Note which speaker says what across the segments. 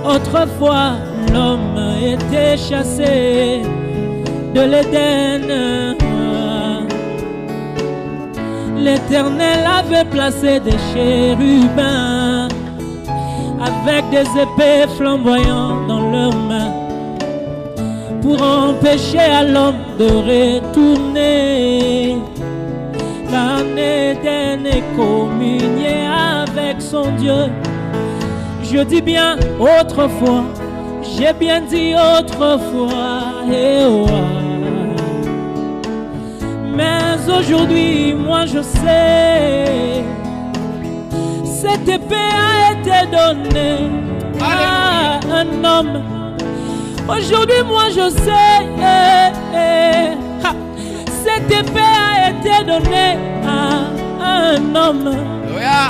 Speaker 1: Autrefois, l'homme était chassé de l'Éden. L'Éternel avait placé des chérubins avec des épées flamboyantes dans leurs mains pour empêcher à l'homme de retourner en Éden et communier avec son Dieu. Je dis bien autrefois, j'ai bien dit autrefois, mais aujourd'hui, moi je sais, cette épée a été donnée à un homme. Aujourd'hui, moi je sais, cette épée a été donnée à un homme.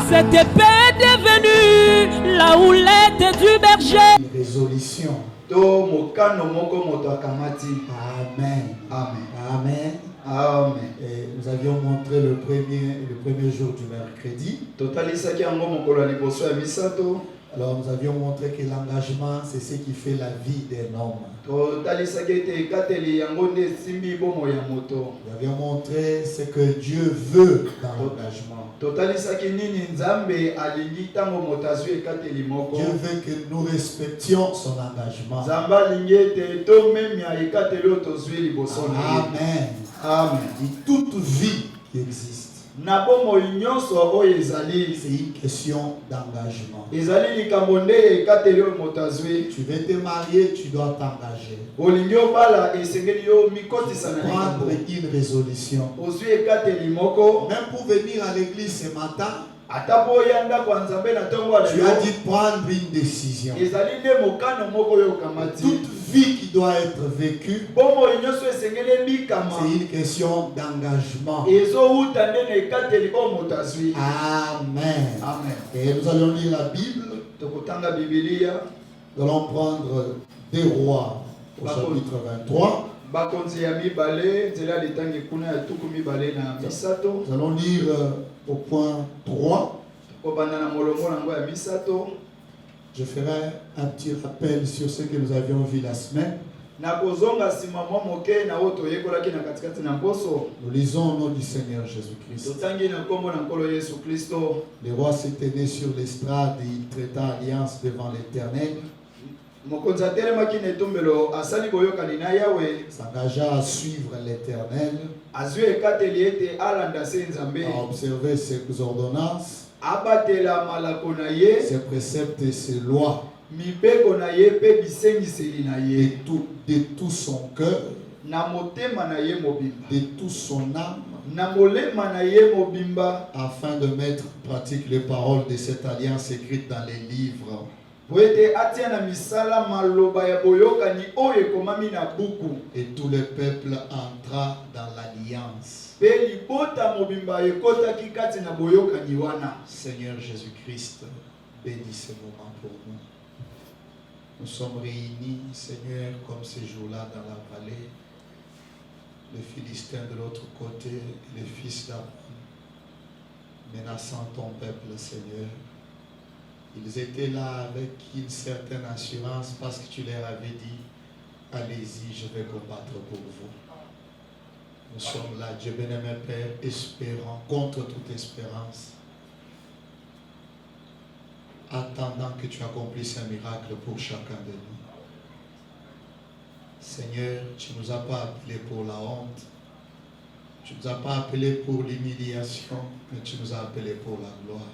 Speaker 1: Cette épée est devenue la houlette du berger.
Speaker 2: Une résolution. Amen. Amen. Amen. Amen. Et nous avions montré le premier jour du mercredi. Alors nous avions montré que l'engagement, c'est ce qui fait la vie d'un homme. Nous avions montré ce que Dieu veut dans l'engagement. Dieu veut que nous respections son engagement. Amen. Amen. Et toute vie qui existe, c'est une question d'engagement. Tu veux te marier, tu dois t'engager. Prendre une résolution. Même pour venir à l'église ce matin, tu as dû prendre une décision. Toute vie qui doit être vécue, c'est une question d'engagement. Amen. Amen. Et nous allons lire la Bible. Nous allons prendre 2 Rois au chapitre 23. Nous allons lire au point 3. Je ferai un petit rappel sur ce que nous avions vu la semaine. Nous lisons au nom du Seigneur Jésus-Christ. Le roi s'est tenu sur l'estrade et il traita alliance devant l'Éternel. S'engagea à suivre l'Éternel, à observer ses ordonnances, ses préceptes et ses lois, de tout son cœur, de toute son âme, afin de mettre en pratique les paroles de cette alliance écrite dans les livres. Et tout le peuple entra dans l'alliance. Seigneur Jésus-Christ, bénis ce moment pour nous. Nous sommes réunis, Seigneur, comme ces jours-là dans la vallée. Les Philistins de l'autre côté, les fils d'Ammon, menaçant ton peuple, Seigneur. Ils étaient là avec une certaine assurance parce que tu leur avais dit, allez-y, je vais combattre pour vous. Nous sommes là, Dieu bien-aimé Père, espérant, contre toute espérance, attendant que tu accomplisses un miracle pour chacun de nous. Seigneur, tu ne nous as pas appelés pour la honte, tu ne nous as pas appelés pour l'humiliation, mais tu nous as appelés pour la gloire.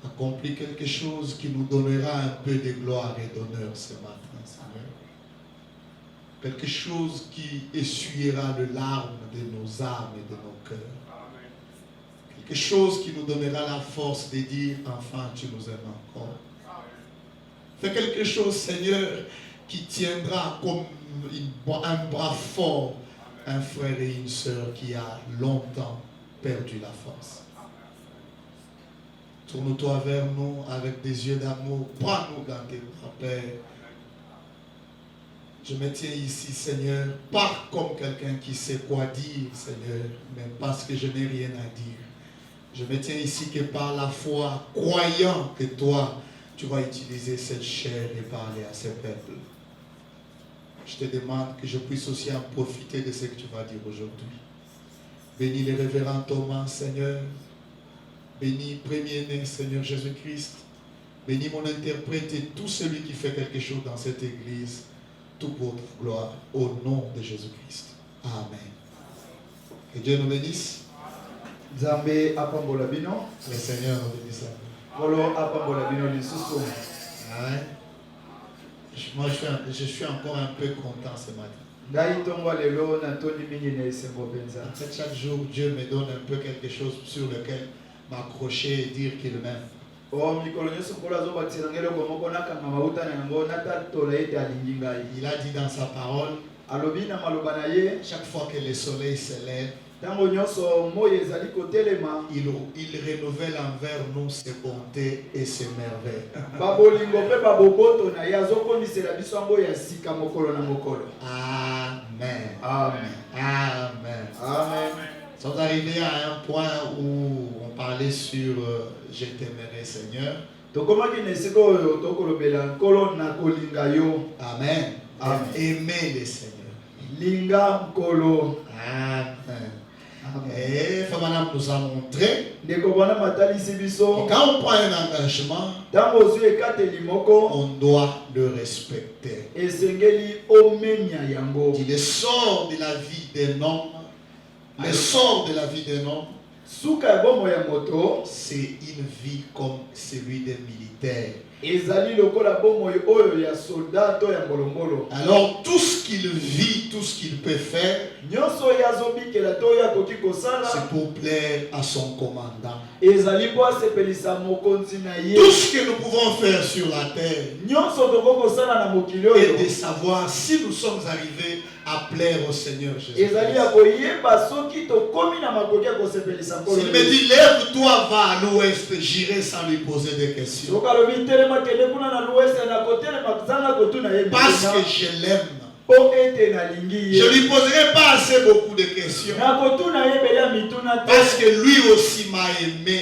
Speaker 2: Accomplis quelque chose qui nous donnera un peu de gloire et d'honneur ce matin, Seigneur. Quelque chose qui essuiera les larmes de nos âmes et de nos cœurs. Quelque chose qui nous donnera la force de dire, enfin, tu nous aimes encore. Fais quelque chose, Seigneur, qui tiendra comme un bras fort un frère et une sœur qui a longtemps perdu la force. Tourne-toi vers nous avec des yeux d'amour. Prends-nous dans tes bras, Père. Je me tiens ici, Seigneur, pas comme quelqu'un qui sait quoi dire, Seigneur, mais parce que je n'ai rien à dire. Je me tiens ici que par la foi, croyant que toi, tu vas utiliser cette chair et parler à ce peuple. Je te demande que je puisse aussi en profiter de ce que tu vas dire aujourd'hui. Bénis les révérends Thomas, Seigneur. Bénis premier-né, Seigneur Jésus-Christ. Bénis mon interprète et tout celui qui fait quelque chose dans cette église. Tout pour ta gloire. Au nom de Jésus-Christ. Amen. Que Dieu nous bénisse. Le Seigneur nous bénisse. Amen. Moi, je suis encore un peu content ce matin. En fait, chaque jour, Dieu me donne un peu quelque chose sur lequel m'accrocher et dire qu'il m'aime. Il a dit dans sa parole, chaque fois que le soleil se lève, il renouvelle envers nous ses bontés et ses merveilles. Amen.
Speaker 3: Amen.
Speaker 2: Amen.
Speaker 3: Amen.
Speaker 2: Nous sommes arrivés à un point où on parlait sur je t'aimerai Seigneur. Amen.
Speaker 3: Amen.
Speaker 2: Aimer le Seigneur.
Speaker 3: Linga Kolo.
Speaker 2: Amen. Et Famanam nous a montré que
Speaker 3: quand
Speaker 2: quand on prend un engagement, on doit le respecter. Il sort de la vie d'un homme. Le sort de la vie d'un homme, c'est une vie comme celui d'un militaire. Alors tout ce qu'il vit, tout ce qu'il peut faire, c'est pour plaire à son commandant. Tout ce que nous pouvons faire sur la terre est de savoir si nous sommes arrivés à plaire au Seigneur Jésus. S'il me dit lève-toi, va à l'ouest, j'irai sans lui poser des questions. Parce que je l'aime. Je ne lui poserai pas assez beaucoup de questions. Parce que lui aussi m'a aimé.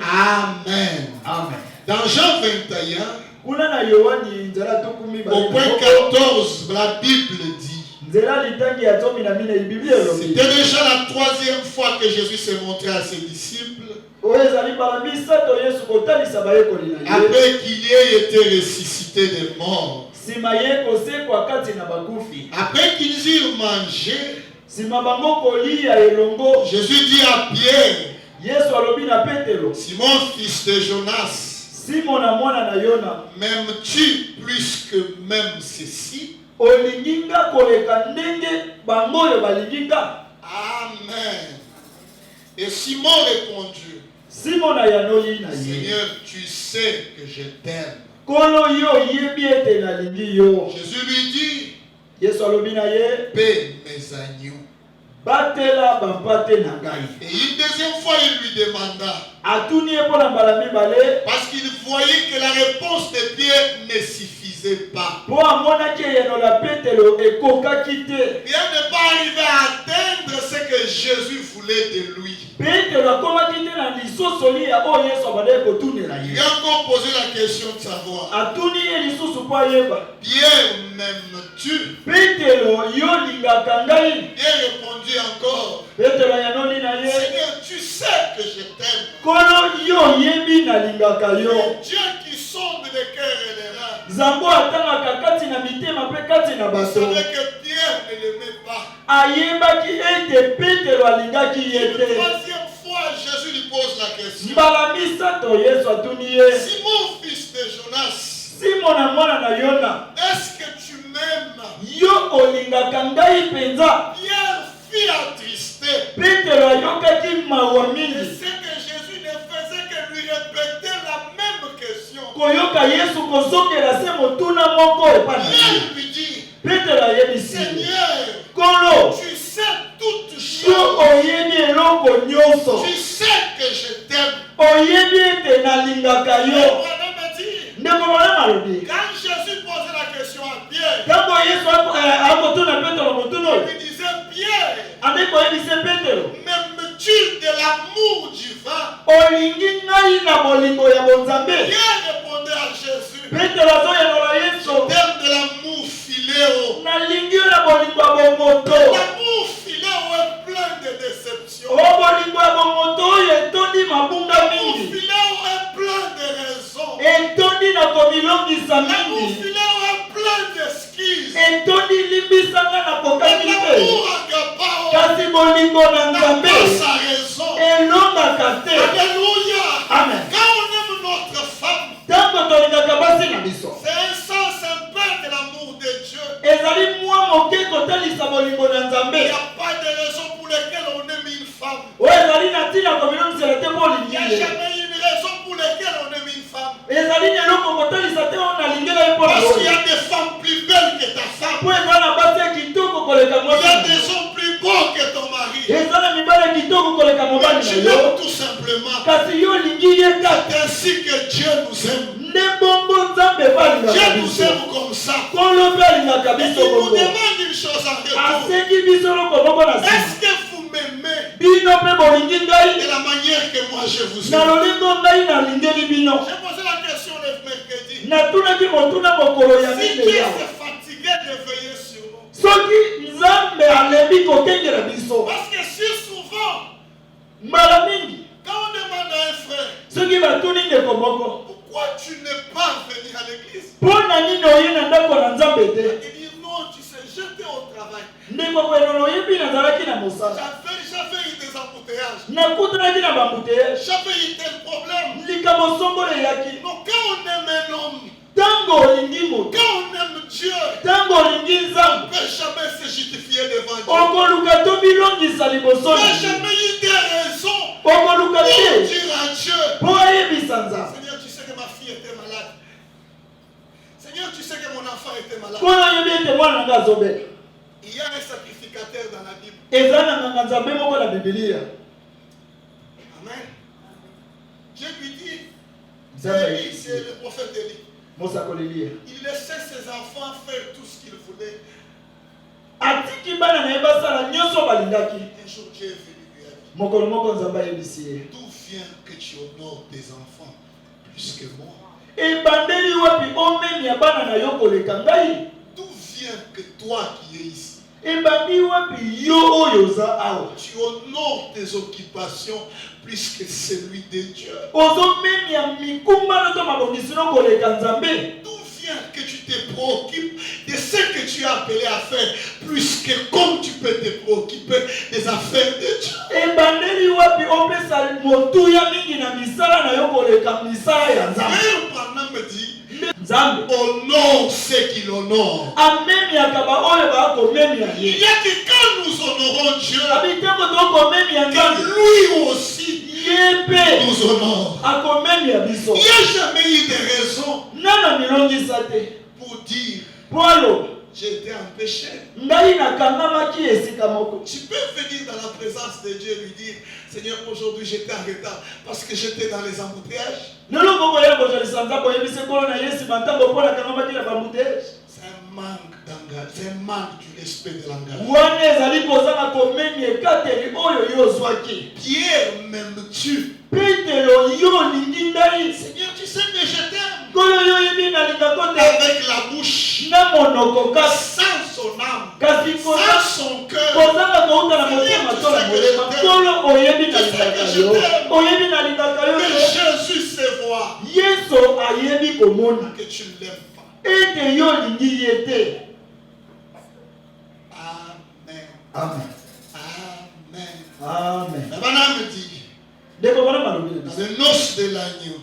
Speaker 2: Amen.
Speaker 3: Amen.
Speaker 2: Dans Jean 21, au point 14, la Bible dit, c'était déjà la troisième fois que Jésus s'est montré à ses disciples. Après qu'il ait été ressuscité des morts. Après qu'ils eurent mangé, Jésus dit à Pierre, Simon, fils de Jonas, m'aimes-tu plus que même ceci? Amen. Et Simon répondit, Seigneur, tu sais que je t'aime. Jésus lui dit, paie mes agneaux. Et une deuxième fois, il lui demanda, parce qu'il voyait que la réponse de Pierre ne suffisait pas. Rien n'est pas arrivé à atteindre ce que Jésus voulait de lui. Il a encore posé la question de savoir, Pierre, m'aimes-tu? Pierre répondit encore, Seigneur, tu sais que je t'aime. Dieu qui sonde les cœurs et les reins. Il savait que Pierre ne l'aimait pas. Une troisième fois, Jésus lui pose la question, Simon, fils de Jonas, est-ce que tu m'aimes? Pierre fut attristé. Et ce que Jésus ne faisait que lui répéter la même question. Pierre lui dit, Seigneur, tu sais toutes choses. Tu sais que je t'aime. Quand Jésus posait la question à Pierre, il lui disait, Pierre, m'aimes-tu de l'amour divin? Pierre répondait à Jésus, je t'aime de l'amour filéo. L'amour filéo est plein de déceptions. L'amour filéo est plein de raisons. L'amour filéo est plein d'excuses. L'amour agapao n'a pas sa raison. Alléluia.
Speaker 3: Amen.
Speaker 2: Quand on aime notre femme, c'est un sens un peu de l'amour de Dieu. Il n'y a pas de raison pour laquelle on aime une femme. Il n'y a jamais une raison pour laquelle on aime une femme. Parce qu'il y a des femmes plus belles que ta femme. Il y a des hommes plus beaux que ton mari. Mais tu l'aimes tout simplement. C'est ainsi que Dieu nous aime. Dieu nous aime comme ça. Il nous demande une chose en retour. Est-ce que vous m'aimez de la manière que moi je vous aime? J'ai posé la question le mercredi. Si Dieu s'est fatigué de veiller sur nous. Parce que si souvent, quand on demande à un frère, pourquoi tu n'es pas venu à l'église? Il dit non, tu sais, j'étais au travail. J'avais eu des embouteillages. J'avais eu tel problème. Donc quand on aime un homme, quand on aime Dieu, on ne peut jamais se justifier devant Dieu. Il n'y a jamais eu de raison pour dire à Dieu, Seigneur, tu sais que ma fille était malade. Seigneur, tu sais que mon enfant était malade. Il y a un sacrificateur dans la Bible. Amen. Dieu lui dit, c'est le prophète Élie. Il laissait ses enfants faire tout ce qu'ils voulaient. Un jour, Dieu est venu lui a dit, d'où vient que tu honores tes enfants plus que moi? D'où vient que toi qui es ici, tu honores tes occupations plus que celui de Dieu? D'où vient que tu te préoccupes de ce que tu es appelé à faire plus que comme tu peux te préoccuper des affaires de Dieu? Frère Branham me dit, honore ce qu'il honore. Il y a que quand nous honorons Dieu, que lui aussi nous honore. Il n'y a jamais eu de raison pour dire j'étais en péché. Tu peux venir dans la présence de Dieu et lui dire, Seigneur, aujourd'hui j'étais en retard parce que j'étais dans les embouteillages. C'est un manque d'engagement, c'est un manque du respect de l'engagement. Pierre, m'aimes-tu? Seigneur, tu sais que je t'aime. Avec la bouche, sans son âme, sans son cœur. Que Jésus se voit que tu ne l'aimes pas. Amen. Amen.
Speaker 3: Amen.
Speaker 2: La banane me dit, dans les noces de l'agneau.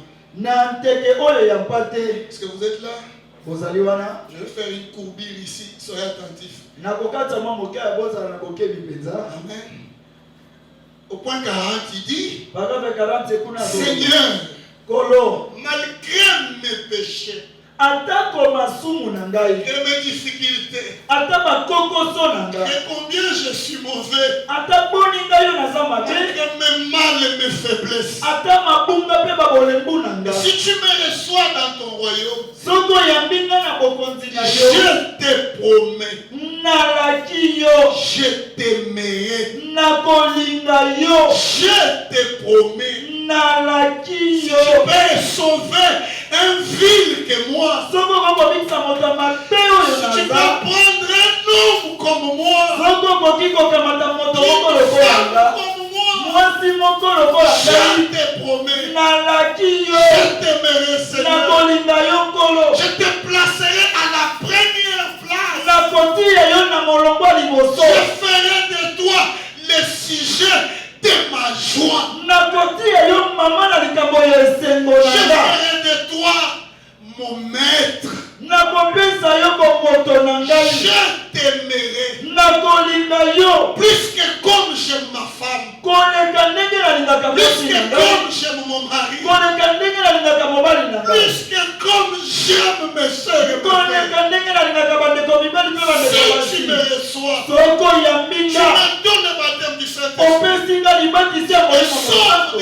Speaker 2: Est-ce que vous êtes là? Je vais faire une courbure ici, soyez attentifs. Amen. Au point 40, il dit, Seigneur, malgré mes péchés, et mes difficultés, et combien je suis mauvais, malgré mes mal et mes faiblesses, si tu me reçois dans ton royaume, je te promets
Speaker 3: nalaki yo,
Speaker 2: je t'aimerai,
Speaker 3: nakolinga yo,
Speaker 2: je te promets.
Speaker 3: nalaki
Speaker 2: Si
Speaker 3: yo.
Speaker 2: je peux sauver un vil que moi,
Speaker 3: Soko kokobikisa moto mabe oyo
Speaker 2: si tu peux
Speaker 3: naza,
Speaker 2: prendre un homme comme moi,
Speaker 3: soko koki kokamata moto moko
Speaker 2: une
Speaker 3: lokola
Speaker 2: femme
Speaker 3: nga,
Speaker 2: comme moi,
Speaker 3: mwasi moko lokola ngai,
Speaker 2: je te promets,
Speaker 3: nalaki yo,
Speaker 2: je t'aimerai, Seigneur.
Speaker 3: nakolinga yo nkolo,
Speaker 2: Je te placerai à la première place.
Speaker 3: nakotia yo na molongo liboso,
Speaker 2: Je ferai de toi le sujet de ma joie.
Speaker 3: nakotia yo mama na likambo ya esengo na
Speaker 2: Je
Speaker 3: nga,
Speaker 2: ferai de toi mon maître.
Speaker 3: nakopesa yo bomoto na ngai,
Speaker 2: Je t'aimerai
Speaker 3: nakolinga yo
Speaker 2: plus que comme j'aime ma femme,
Speaker 3: koleka ndenge nalingaka
Speaker 2: plus
Speaker 3: mwasi na
Speaker 2: que
Speaker 3: ngai,
Speaker 2: comme j'aime mon mari,
Speaker 3: koleka ndenge nalingaka mobali na ngai,
Speaker 2: plus que comme j'aime mes soeurs et mes frères.
Speaker 3: koleka ndenge nalingaka bandeko mibali mpe bandeko
Speaker 2: Si tu me
Speaker 3: basi.
Speaker 2: reçois,
Speaker 3: Soko ya
Speaker 2: tu
Speaker 3: mbinga
Speaker 2: me donnes le baptême du Saint-Esprit.
Speaker 3: opesi nga libatisi ya molimo mosantu,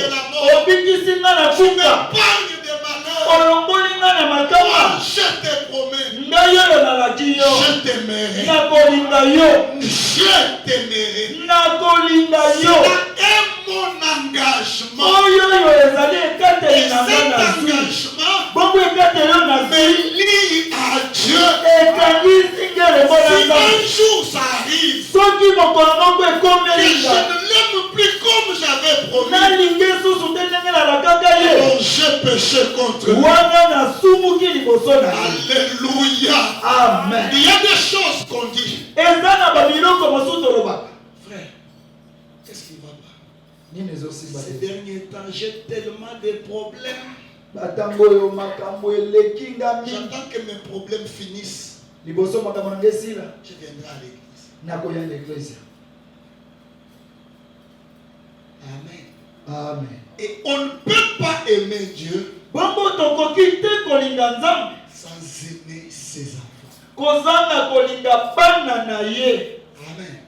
Speaker 3: obikisi nga na
Speaker 2: Tu
Speaker 3: kufa,
Speaker 2: m'épargnes de malheur.
Speaker 3: olongoli nga na
Speaker 2: Moi,
Speaker 3: makama,
Speaker 2: je te promets,
Speaker 3: ngai oyo nalaki yo,
Speaker 2: je t'aimerai.
Speaker 3: nakolinga yo,
Speaker 2: Je t'aimerai.
Speaker 3: nakolinga yo.
Speaker 2: C'est mon engagement.
Speaker 3: Oyo oyo ezali
Speaker 2: Et
Speaker 3: ekateli na nga
Speaker 2: cet
Speaker 3: na zwi,
Speaker 2: engagement
Speaker 3: bongo ekateli oyo na
Speaker 2: me
Speaker 3: zwi
Speaker 2: lie à Dieu.
Speaker 3: ekangisi ngele mpo na
Speaker 2: Si
Speaker 3: nzambe.
Speaker 2: un jour ça arrive,
Speaker 3: Soki mokolo moko
Speaker 2: que
Speaker 3: ekomeli
Speaker 2: je
Speaker 3: nga,
Speaker 2: ne l'aime plus comme j'avais promis,
Speaker 3: nalingi susu te ndenge nalakaka ye,
Speaker 2: alors j'ai péché contre lui.
Speaker 3: wana nasumuki liboso na ye.
Speaker 2: Alléluia.
Speaker 3: Amen.
Speaker 2: Il y a des choses qu'on dit.
Speaker 3: Eza na babiloko mosusu tolobaka.
Speaker 2: Frère, qu'est-ce qui va pas?
Speaker 3: Nini ezosimba
Speaker 2: Ces
Speaker 3: te?
Speaker 2: derniers temps, j'ai tellement de problèmes.
Speaker 3: Batango oyo makambo eleki nga mingi.
Speaker 2: J'attends que mes problèmes finissent.
Speaker 3: Liboso makambo na ngai esila,
Speaker 2: Je viendrai à l'église.
Speaker 3: nakoya na eglise.
Speaker 2: Amen.
Speaker 3: Amen.
Speaker 2: Et on ne peut pas aimer Dieu
Speaker 3: Bongo tokoki te kolinga Nzambe
Speaker 2: sans aimer ses enfants.
Speaker 3: kozanga kolinga bana na ye.
Speaker 2: Amen.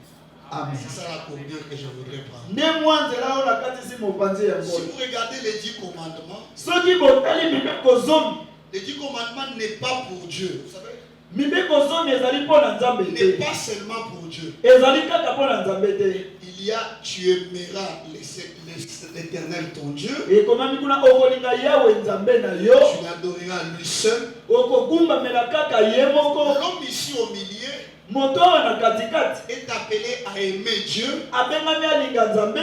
Speaker 3: Amen.
Speaker 2: C'est ça la combien que je voudrais prendre.
Speaker 3: Nde mwa nzela oyo nakatisi mopanzi ya
Speaker 2: Si
Speaker 3: ngolo.
Speaker 2: vous regardez les 10 commandements,
Speaker 3: Soki botali mibeko zomi,
Speaker 2: les 10 commandements n'est pas pour Dieu. Vous savez,
Speaker 3: mibeko zomi ezali mpo na Nzambe
Speaker 2: n'est
Speaker 3: te.
Speaker 2: pas seulement pour Dieu.
Speaker 3: Ezali kaka mpo na Nzambe te.
Speaker 2: Il y a, tu aimeras l'Éternel ton Dieu.
Speaker 3: Ekomami kuna okolinga Yawe Nzambe na yo,
Speaker 2: Tu l'adoreras lui seul.
Speaker 3: okogumbamela kaka ye moko.
Speaker 2: L'homme ici au milieu
Speaker 3: Moto oyo na katikati
Speaker 2: est appelé à aimer Dieu,
Speaker 3: abengami alinga Nzambe,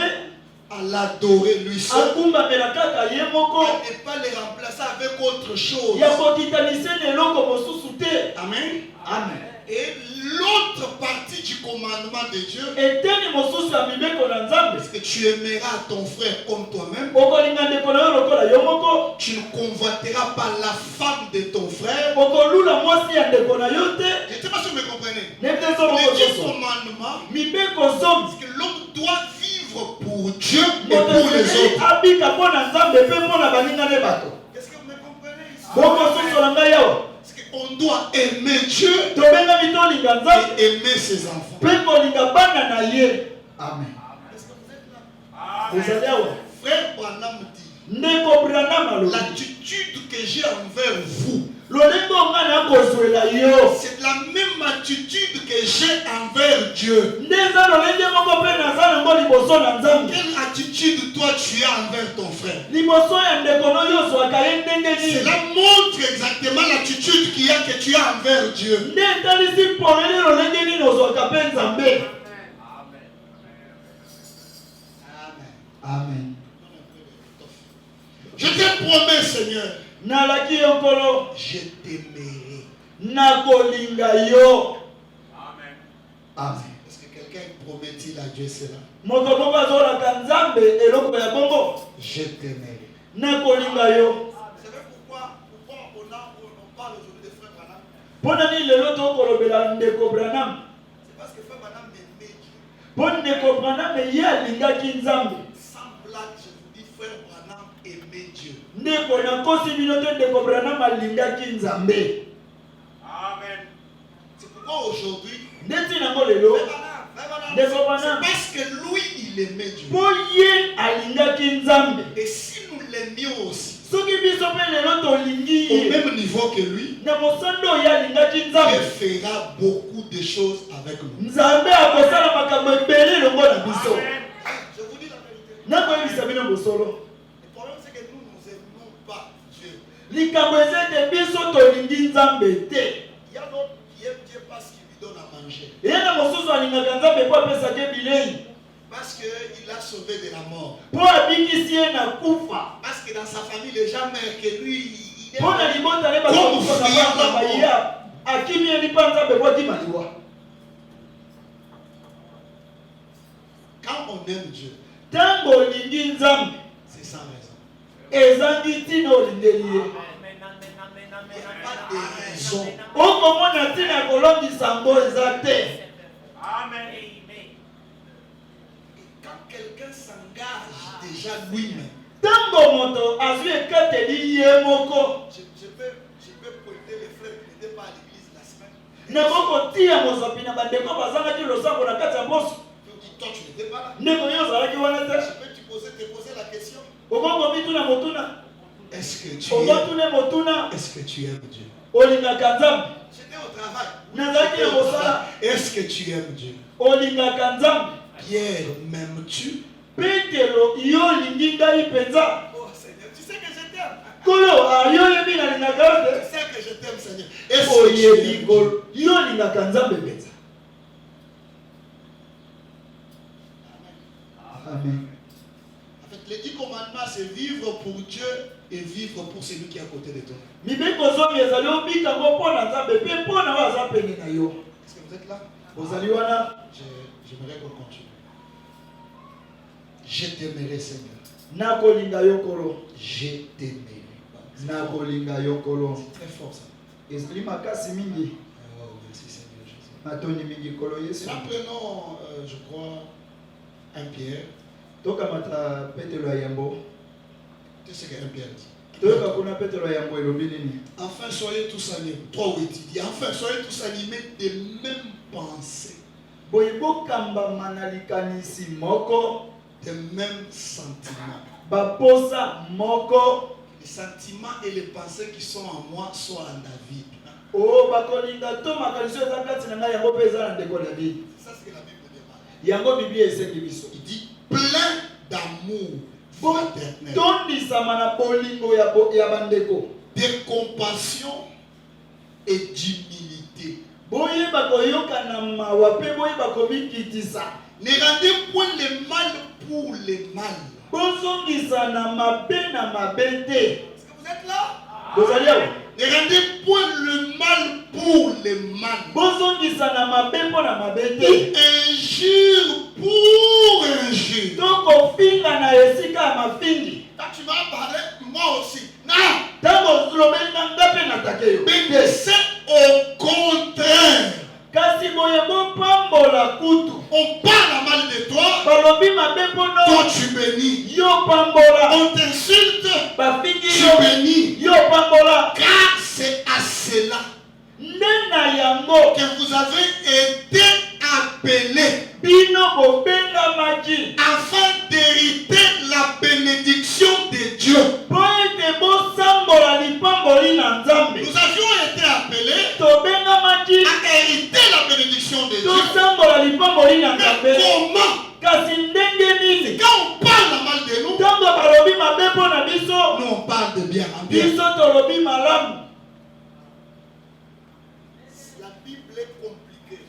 Speaker 2: à l'adorer lui seul,
Speaker 3: agumbamela kaka ye moko,
Speaker 2: à ne pas le remplacer avec autre chose.
Speaker 3: ya kokitanise na eloko mosusu te.
Speaker 2: Amen.
Speaker 3: Amen.
Speaker 2: Et l'autre partie du commandement de Dieu,
Speaker 3: Eteni mosusu ya mibeko na Nzambe,
Speaker 2: c'est que tu aimeras ton frère comme toi-même.
Speaker 3: okolinga ndeko na yo lokola yo moko,
Speaker 2: Tu ne convoiteras pas la femme de ton frère.
Speaker 3: okolula mwasi ya ndeko na yo te.
Speaker 2: Je ne sais pas si vous me comprenez.
Speaker 3: Nete
Speaker 2: Les
Speaker 3: solo
Speaker 2: 10
Speaker 3: mosusu
Speaker 2: commandements,
Speaker 3: mibeko zomi,
Speaker 2: c'est que l'homme doit vivre pour Dieu et
Speaker 3: moto
Speaker 2: pour les
Speaker 3: esengeli
Speaker 2: autres.
Speaker 3: abika mpo na Nzambe mpe mpo na balingane bato.
Speaker 2: Est-ce que vous me comprenez ici?
Speaker 3: Bokososola ngai awa,
Speaker 2: C'est qu'on doit aimer Dieu
Speaker 3: tobengami tolinga Nzambe
Speaker 2: et aimer ses enfants.
Speaker 3: mpe kolinga bana na ye. Amen.
Speaker 2: Est-ce que vous êtes là?
Speaker 3: Ezali awa,
Speaker 2: Frère Branham dit,
Speaker 3: ndeko Branham alobi,
Speaker 2: l'attitude que j'ai envers vous,
Speaker 3: lolenge onga nakozwela yo,
Speaker 2: c'est la même attitude que j'ai envers Dieu.
Speaker 3: nde eza lolenge moko mpe naza nango liboso na Nzambe.
Speaker 2: Quelle attitude toi tu as envers ton frère?
Speaker 3: Liboso ya ndeko no yo ozwaka ye ndenge nini?
Speaker 2: Cela montre exactement l'attitude qu'il y a que tu as envers Dieu.
Speaker 3: Nde etalisi polele lolenge nini ozwaka mpe Nzambe. Amen.
Speaker 2: Je te promets, Seigneur,
Speaker 3: Nalaki yo nkolo,
Speaker 2: je t'aimerai.
Speaker 3: nakolinga yo. Amen.
Speaker 2: Est-ce que quelqu'un promet-il à Dieu cela?
Speaker 3: Moto moko azolaka Nzambe eloko ya bongo,
Speaker 2: Je t'aimerai.
Speaker 3: nakolinga yo.
Speaker 2: Vous savez pourquoi on parle aujourd'hui de frère Branham?
Speaker 3: Mpona nini lelo tokolobela ndeko Branham?
Speaker 2: C'est parce que frère Branham m'aimait Dieu.
Speaker 3: Mpo ndeko Branham ye alingaki Nzambe.
Speaker 2: Sans blague, je vous dis, frère Branham aimait Dieu.
Speaker 3: Ndeko nakosi bino te ndeko Branham alingaki Nzambe.
Speaker 2: Amen. C'est pourquoi aujourd'hui,
Speaker 3: Ndeti nango lelo,
Speaker 2: c'est parce que lui, il aimait Dieu.
Speaker 3: mpo ye alingaki Nzambe.
Speaker 2: Et si nous l'aimions aussi,
Speaker 3: Soki biso mpe lelo tolingi
Speaker 2: au
Speaker 3: ye
Speaker 2: même niveau que lui, fera beaucoup de choses avec nous.
Speaker 3: Je vous dis la vérité. Le problème c'est que nous n'aimons pas Dieu. Il y a d'autres qui aiment Dieu parce qu'il lui donne à manger. Parce qu'il l'a sauvé de la mort. Parce que dans sa famille, les gens meurent que lui, il est comme quand on aime Dieu, c'est sans raison. Il n'y a pas de raison. Amen. Quand quelqu'un s'engage déjà lui-même, je peux pointer les frères qui n'étaient pas à l'église la semaine. Tu dis, toi tu n'étais pas là. Je peux te poser la question. Est-ce que tu aimes Dieu? J'étais au travail. Est-ce que tu aimes Dieu? Pierre, m'aimes-tu? Oh Seigneur, tu sais que je t'aime. Tu sais que je t'aime, Seigneur. Est-ce que tu aimes Dieu? Amen. En fait, les 10 commandements, c'est vivre pour Dieu et vivre pour celui qui est à côté de toi. Est-ce que vous êtes là? J'aimerais qu'on continue. Je t'aimerai, Seigneur. Je t'aimerai. C'est très fort ça. Oh, merci Seigneur Jésus. Là, prenons, je crois, un Pierre. Tu sais qu'un Pierre dit. Enfin, soyez tous animés. Toi, oui, tu dis. Enfin, soyez tous animés des mêmes pensées. Des mêmes sentiments. Les sentiments et les pensées qui sont en moi sont en David. C'est ça ce que la Bible demande. Il dit plein d'amour fraternel, de compassion et d'humilité. Ne rendez point le mal pour le mal. Est-ce que vous êtes là? Ne rendez point le mal pour le mal. Injure pour injure. Quand tu vas parler, moi aussi. Non. Mais c'est au contraire. On parle mal de toi. Toi tu bénis. On t'insulte. Tu bénis. Car c'est à cela que vous avez été appelés afin d'hériter la bénédiction de Dieu. Nous avions été appelés à hériter la bénédiction de Dieu. Mais comment? Quand on parle mal de nous, nous on parle de bien en bien. La Bible est compliquée.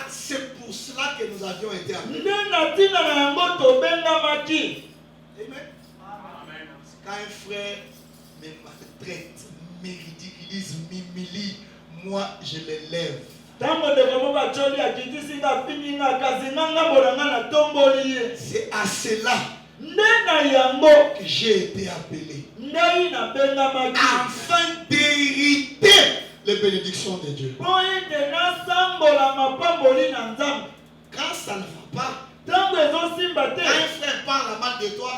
Speaker 3: C'est pour cela que nous avions été appelés. Amen. Quand un frère me maltraite, me ridiculise, m'humilie, moi je l'élève. C'est à cela que j'ai été appelé afin d'hériter les bénédictions de Dieu. Quand ça ne va pas, quand un frère parle mal de toi,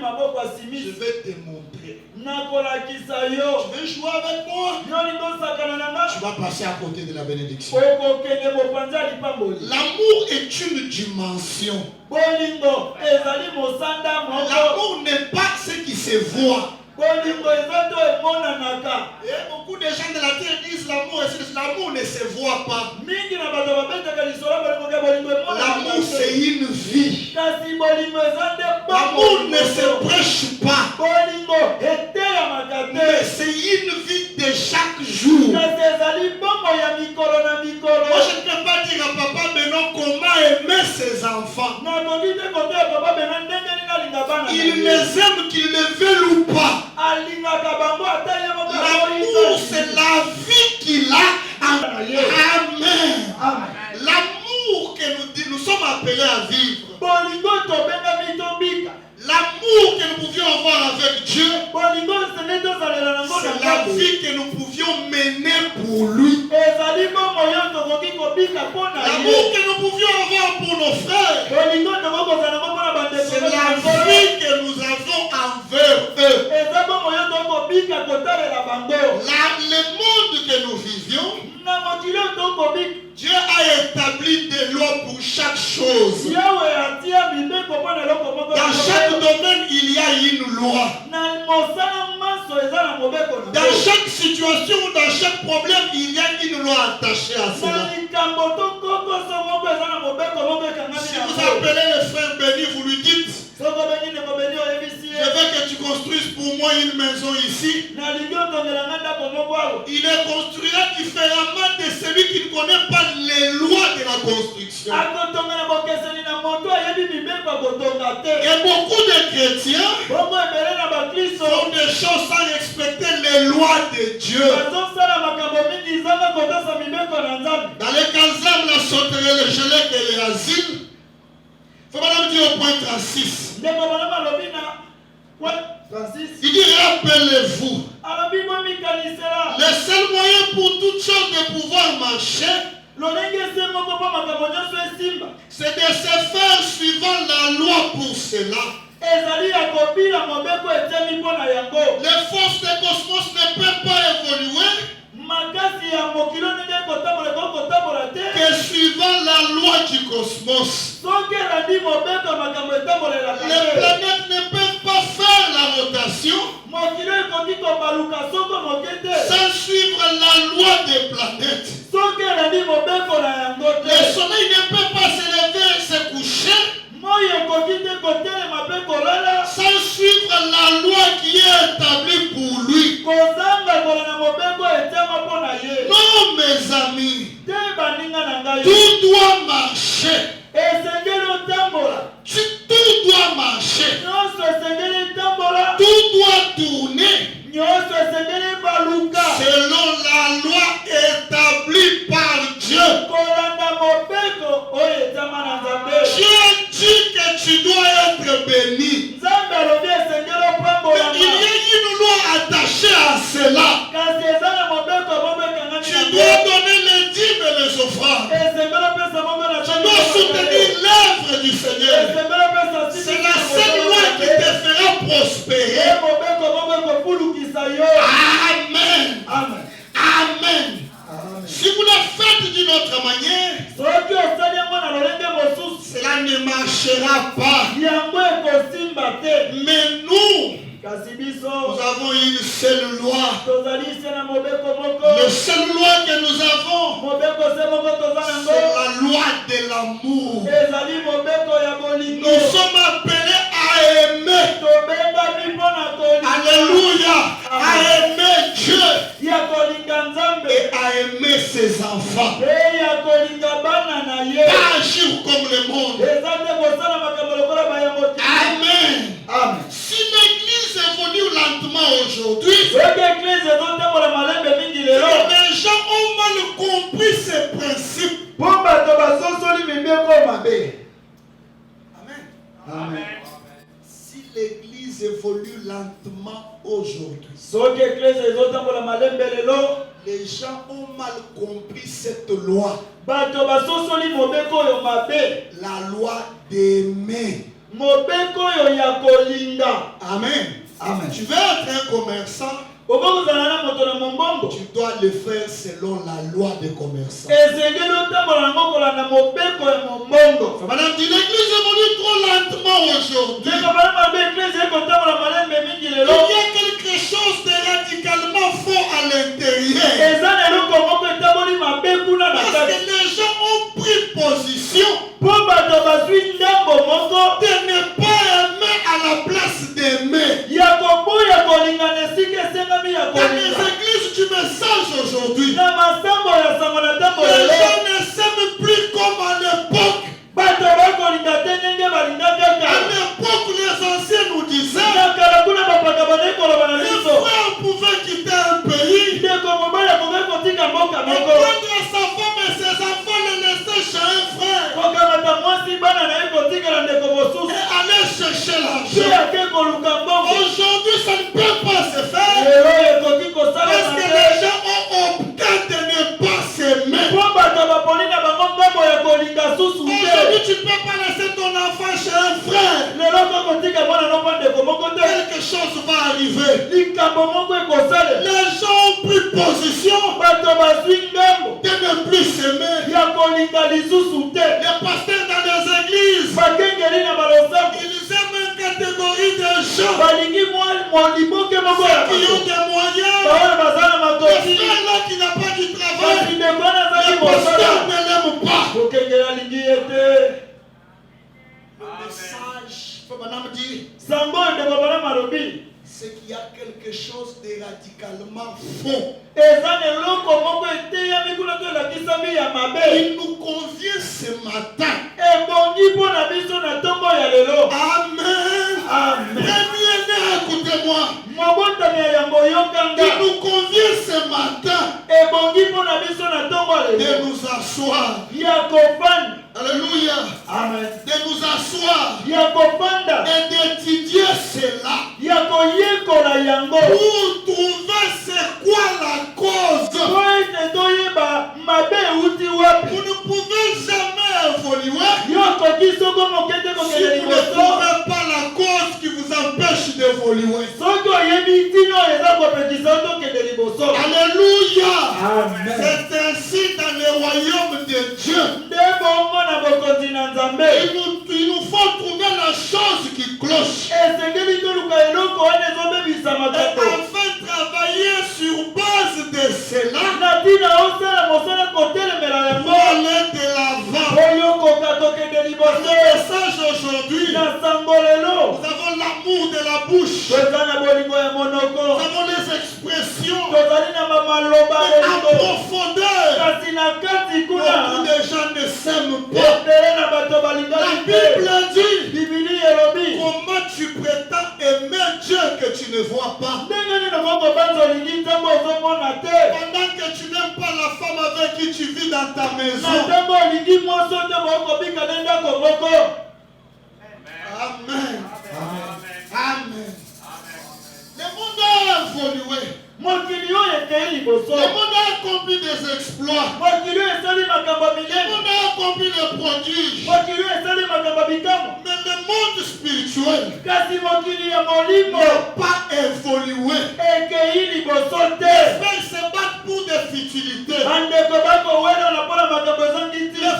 Speaker 2: Je vais te montrer. Tu veux jouer avec moi? Tu vas passer à côté de la bénédiction. L'amour est une dimension. L'amour n'est pas ce qui se voit. Et beaucoup de gens de la terre disent l'amour ne se voit pas. L'amour c'est une vie. L'amour ne se prêche pas. Mais c'est une vie de chaque jour. Moi je ne peux pas dire à papa maintenant comment aimer ses enfants. Il les aime qu'ils le veulent ou pas. L'amour c'est la vie qu'il a. Amen. L'amour que nous sommes appelés à vivre. L'amour que nous pouvions avoir avec Dieu, c'est la vie que nous pouvions mener pour lui. L'amour que nous pouvions avoir pour nos frères, c'est la vie que nous avons envers eux. Le monde que nous vivions, Dieu a établi des lois pour chaque chose. Dans chaque domaine, il y a une loi. Dans chaque situation, dans chaque problème, il y a une loi attachée à cela. Si vous appelez le frère béni, vous lui dites: je veux que tu construises pour moi une maison ici. Il est construira différemment de celui qui ne connaît pas les lois de la construction. Et beaucoup de chrétiens font des choses sans respecter les lois de Dieu. Dans les Kazam, la sauterelle, le gelé et les asiles, il faut madame dire au point 36. Il dit: rappelez-vous, le seul moyen pour toute chose de pouvoir marcher, c'est de se faire suivant la loi pour cela. Les forces du cosmos ne peuvent pas évoluer que suivant la loi du cosmos. Les planètes ne peuvent pas faire la rotation sans suivre la loi des planètes. Le soleil ne peut pas se lever et se coucher sans suivre la loi qui est établie pour lui. Non, mes amis, tout doit marcher. Tout doit marcher. Tout doit tourner selon la loi établie par Dieu. Dieu dit que tu dois être béni. Mais il y a une loi attachée à cela. Tu dois donner les dîmes et les offrandes. Tu dois soutenir l'œuvre du Seigneur. C'est la seule loi qui te fera prospérer. Amen. Amen. Amen. Si vous la faites d'une autre manière, cela ne marchera pas. Mais nous avons une seule loi. La seule loi que nous avons, c'est la loi de l'amour. Nous sommes appelés à aimer. Alléluia. À aimer Dieu et à aimer ses enfants. Pas agir comme le monde. Amen. Amen. Si l'église évolue lentement aujourd'hui, les gens ont mal compris ces principes. Amen. Amen. Si l'église évolue lentement aujourd'hui, les gens ont mal compris cette loi. La loi d'aimer. Amen.
Speaker 3: Amen.
Speaker 2: Tu veux être un commerçant, tu dois le faire selon la loi des commerçants. Madame dit, l'église évolue trop lentement aujourd'hui. Il y a quelque chose de radicalement faux à l'intérieur. Parce que les gens ont pris position de ne pas aimer à la place d'aimer. Dans les églises du message aujourd'hui, les gens ne s'aiment plus comme à l'époque. À l'époque, les anciens nous disaient, les frères pouvaient quitter un pays, prendre sa femme et ses enfants, les laisser chez un frère, et aller chercher l'argent. Aujourd'hui, ça ne peut pas se faire, parce que les gens ont opté de ne pas s'aimer. Aujourd'hui, tu ne peux pas laisser ton enfant chez un frère. Quelque chose va arriver. Les gens ont pris position de ne plus s'aimer. Les pasteurs dans les églises, ils aiment une catégorie de gens qui ont des moyens. Les frères là qui n'ont pas du travail, les pasteurs ne l'aiment pas. Le message, madame dit, c'est qu'il y a quelque chose de radicalement faux. Il nous convient ce matin. Amen. Premier-né, écoutez-moi. Il nous convient ce matin de nous asseoir. Alléluia.
Speaker 3: Amen.
Speaker 2: De nous asseoir et d'étudier cela pour trouver c'est quoi la cause. Vous ne pouvez jamais évoluer si vous ne trouvez pas la cause qui vous empêche d'évoluer. Alléluia.
Speaker 3: Amen.
Speaker 2: C'est ainsi dans le royaume de Dieu. Il nous faut trouver la chose qui cloche. Et enfin travailler sur base de cela pour aller de l'avant. Le message aujourd'hui, nous avons l'amour de la bouche, nous avons les expressions, mais en profondeur, beaucoup de gens ne s'aiment pas. La Bible dit, comment tu prétends aimer Dieu que tu ne vois pas, pendant que tu n'aimes pas la femme avec qui tu vis dans ta maison. Amen. Amen. Le monde a évolué. Le monde a accompli des exploits. Le monde a accompli des produits. Mais le monde spirituel n'a pas évolué. Les frères se battent pour des futilités. Les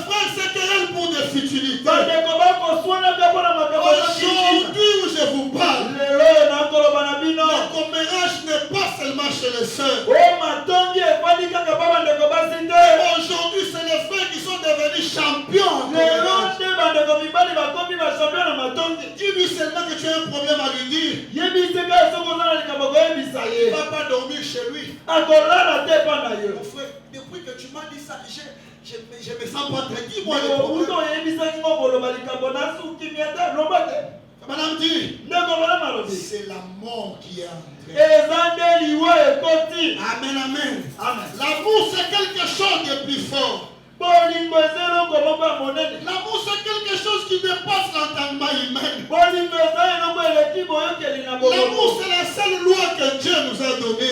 Speaker 2: frères se querellent pour des futilités. Aujourd'hui où je vous parle, le commérage n'est pas seulement chez les sœurs. Aujourd'hui, c'est les frères qui sont devenus champions. Dis-lui seulement que tu as un problème à lui dire. Il ne va pas dormir chez lui. Mon frère, depuis que tu m'as dit ça, je me sens pas très dit. Moi, madame dit, c'est la mort qui est entrée. Amen, amen. L'amour, c'est quelque chose de plus fort. L'amour, c'est quelque chose qui dépasse l'entendement humain. L'amour, c'est la seule loi que Dieu nous a donnée.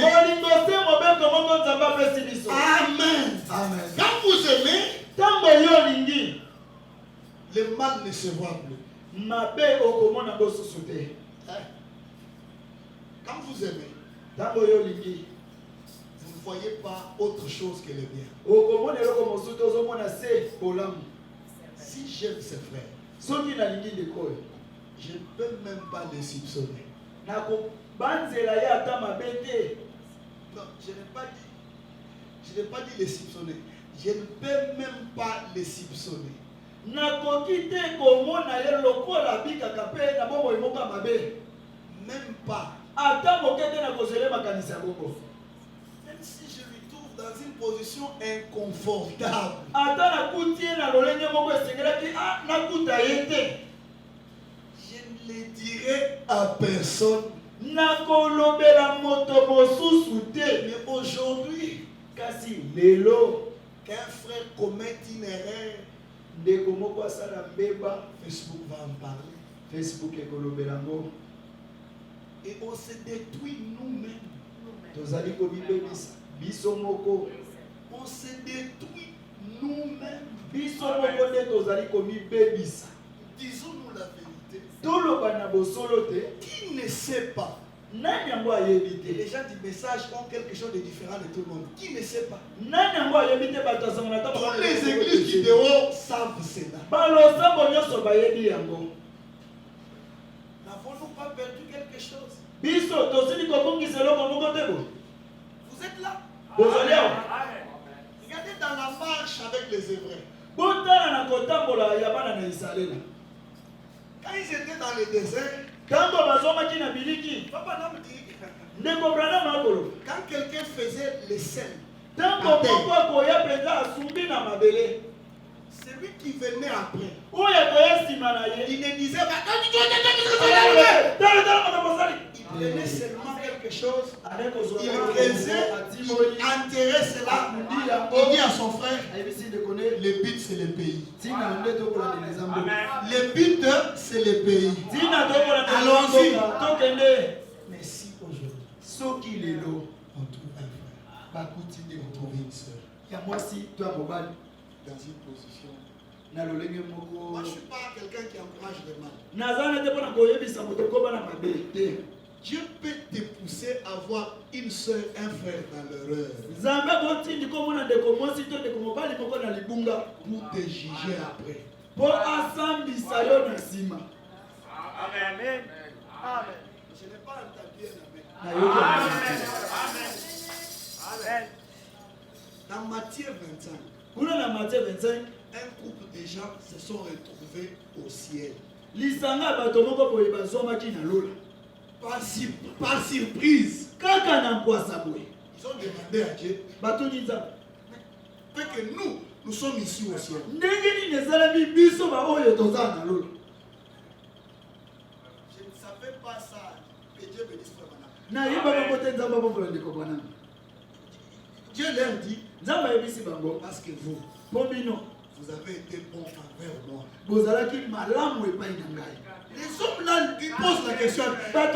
Speaker 2: Amen. Quand vous aimez, le mal ne se voit plus. vous aimez,
Speaker 3: Tango yo lingi.
Speaker 2: vous ne voyez pas autre chose que le bien.
Speaker 3: Okomona eloko mosusu ozomona se bolamu.
Speaker 2: Si j'aime ses frères,
Speaker 3: Soki na lingi ndeko,
Speaker 2: je ne peux même pas les soupçonner.
Speaker 3: nako banzela ya ata mabe te.
Speaker 2: Non, je n'ai pas dit les soupçonner. Je ne peux même pas les soupçonner.
Speaker 3: Nakoki te komona ye lokola bikaka pe na bongo emoka mabe.
Speaker 2: Même pas.
Speaker 3: Ata moke te na kozele makanisa bongo.
Speaker 2: Même si je lui trouve dans une position inconfortable.
Speaker 3: Ata na kutie na lolenge moko esengelaki na kuta ye te.
Speaker 2: Je ne le dirai à personne.
Speaker 3: Nakolobela moto mosusu te.
Speaker 2: Mais aujourd'hui,
Speaker 3: Kasi lelo
Speaker 2: qu'un frère commette une erreur,
Speaker 3: ndeko moko asala mbeba,
Speaker 2: Facebook va en parler.
Speaker 3: Facebook ekolobela ngo.
Speaker 2: Et on se détruit nous-mêmes.
Speaker 3: Tozali kobibebisa biso moko.
Speaker 2: On se détruit nous-mêmes.
Speaker 3: Biso moko nde tozali komibebisa.
Speaker 2: Disons-nous la vérité.
Speaker 3: Toloba na bosolo te.
Speaker 2: Qui ne sait pas?
Speaker 3: Nani yango ayebi
Speaker 2: Et
Speaker 3: te?
Speaker 2: les gens du message ont quelque chose de différent de tout le monde. Qui ne sait pas?
Speaker 3: Nani yango ayebi te bato asangana ta
Speaker 2: Toutes les églises du dehors savent cela.
Speaker 3: balosambo nyonso bayebi yango.
Speaker 2: N'avons-nous pas perdu quelque chose?
Speaker 3: Biso tosili kobongisa eloko moko te bo.
Speaker 2: Vous êtes là?
Speaker 3: Bozali awa.
Speaker 2: Regardez dans la marche avec les Hébreux.
Speaker 3: Botala na kotambola ya bana na Israela.
Speaker 2: Quand ils étaient dans le désert,
Speaker 3: Tango bazomaki na biliki.
Speaker 2: Papa n'a dit,
Speaker 3: Ndeko Branham akolo.
Speaker 2: quand quelqu'un faisait les scènes,
Speaker 3: Tango moko akoya penza asumbi na mabele.
Speaker 2: celui qui venait après,
Speaker 3: Oya koya sima na ye.
Speaker 2: il ne disait pas, il prenait seulement quelque chose, il faisait, il enterrait cela, il dit à son frère, le but c'est le pays. Le but c'est le pays. Allons-y. Mais si aujourd'hui, on trouve un frère, on trouve une soeur, dans une position. Moi je ne suis pas quelqu'un qui encourage le mal. Dieu peut te pousser à avoir une soeur, un frère dans l'erreur. Pour te juger après.
Speaker 3: Amen.
Speaker 2: Je n'ai pas entendu un amen.
Speaker 3: Amen.
Speaker 2: Dans Matthieu 25, un groupe de gens se sont retrouvés au ciel. Par surprise, ils ont demandé à Dieu, fait que nous sommes ici au ciel. Je ne savais pas ça. Que Dieu bénisse Frère Branham. Dieu leur dit, parce que vous avez été bons envers moi. Les hommes là ils posent la question, quand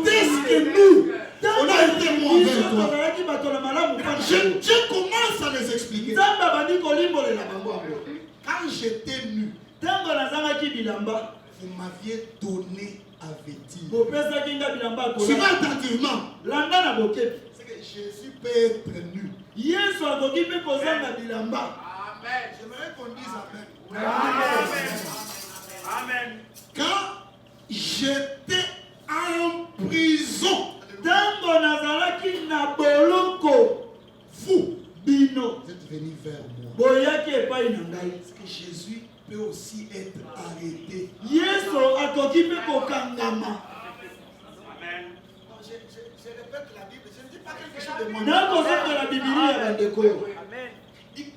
Speaker 2: est-ce que nous, on a été bons envers toi? Je commence à les expliquer. Quand j'étais nu, vous m'aviez donné à vêtir. Suivant attentivement, c'est que Jésus peut être nu. J'aimerais qu'on dise amen.
Speaker 3: Amen.
Speaker 2: Quand j'étais en prison, vous êtes venus vers moi. Est-ce que Jésus peut aussi être arrêté? Je répète la Bible, je ne dis pas quelque chose de moi.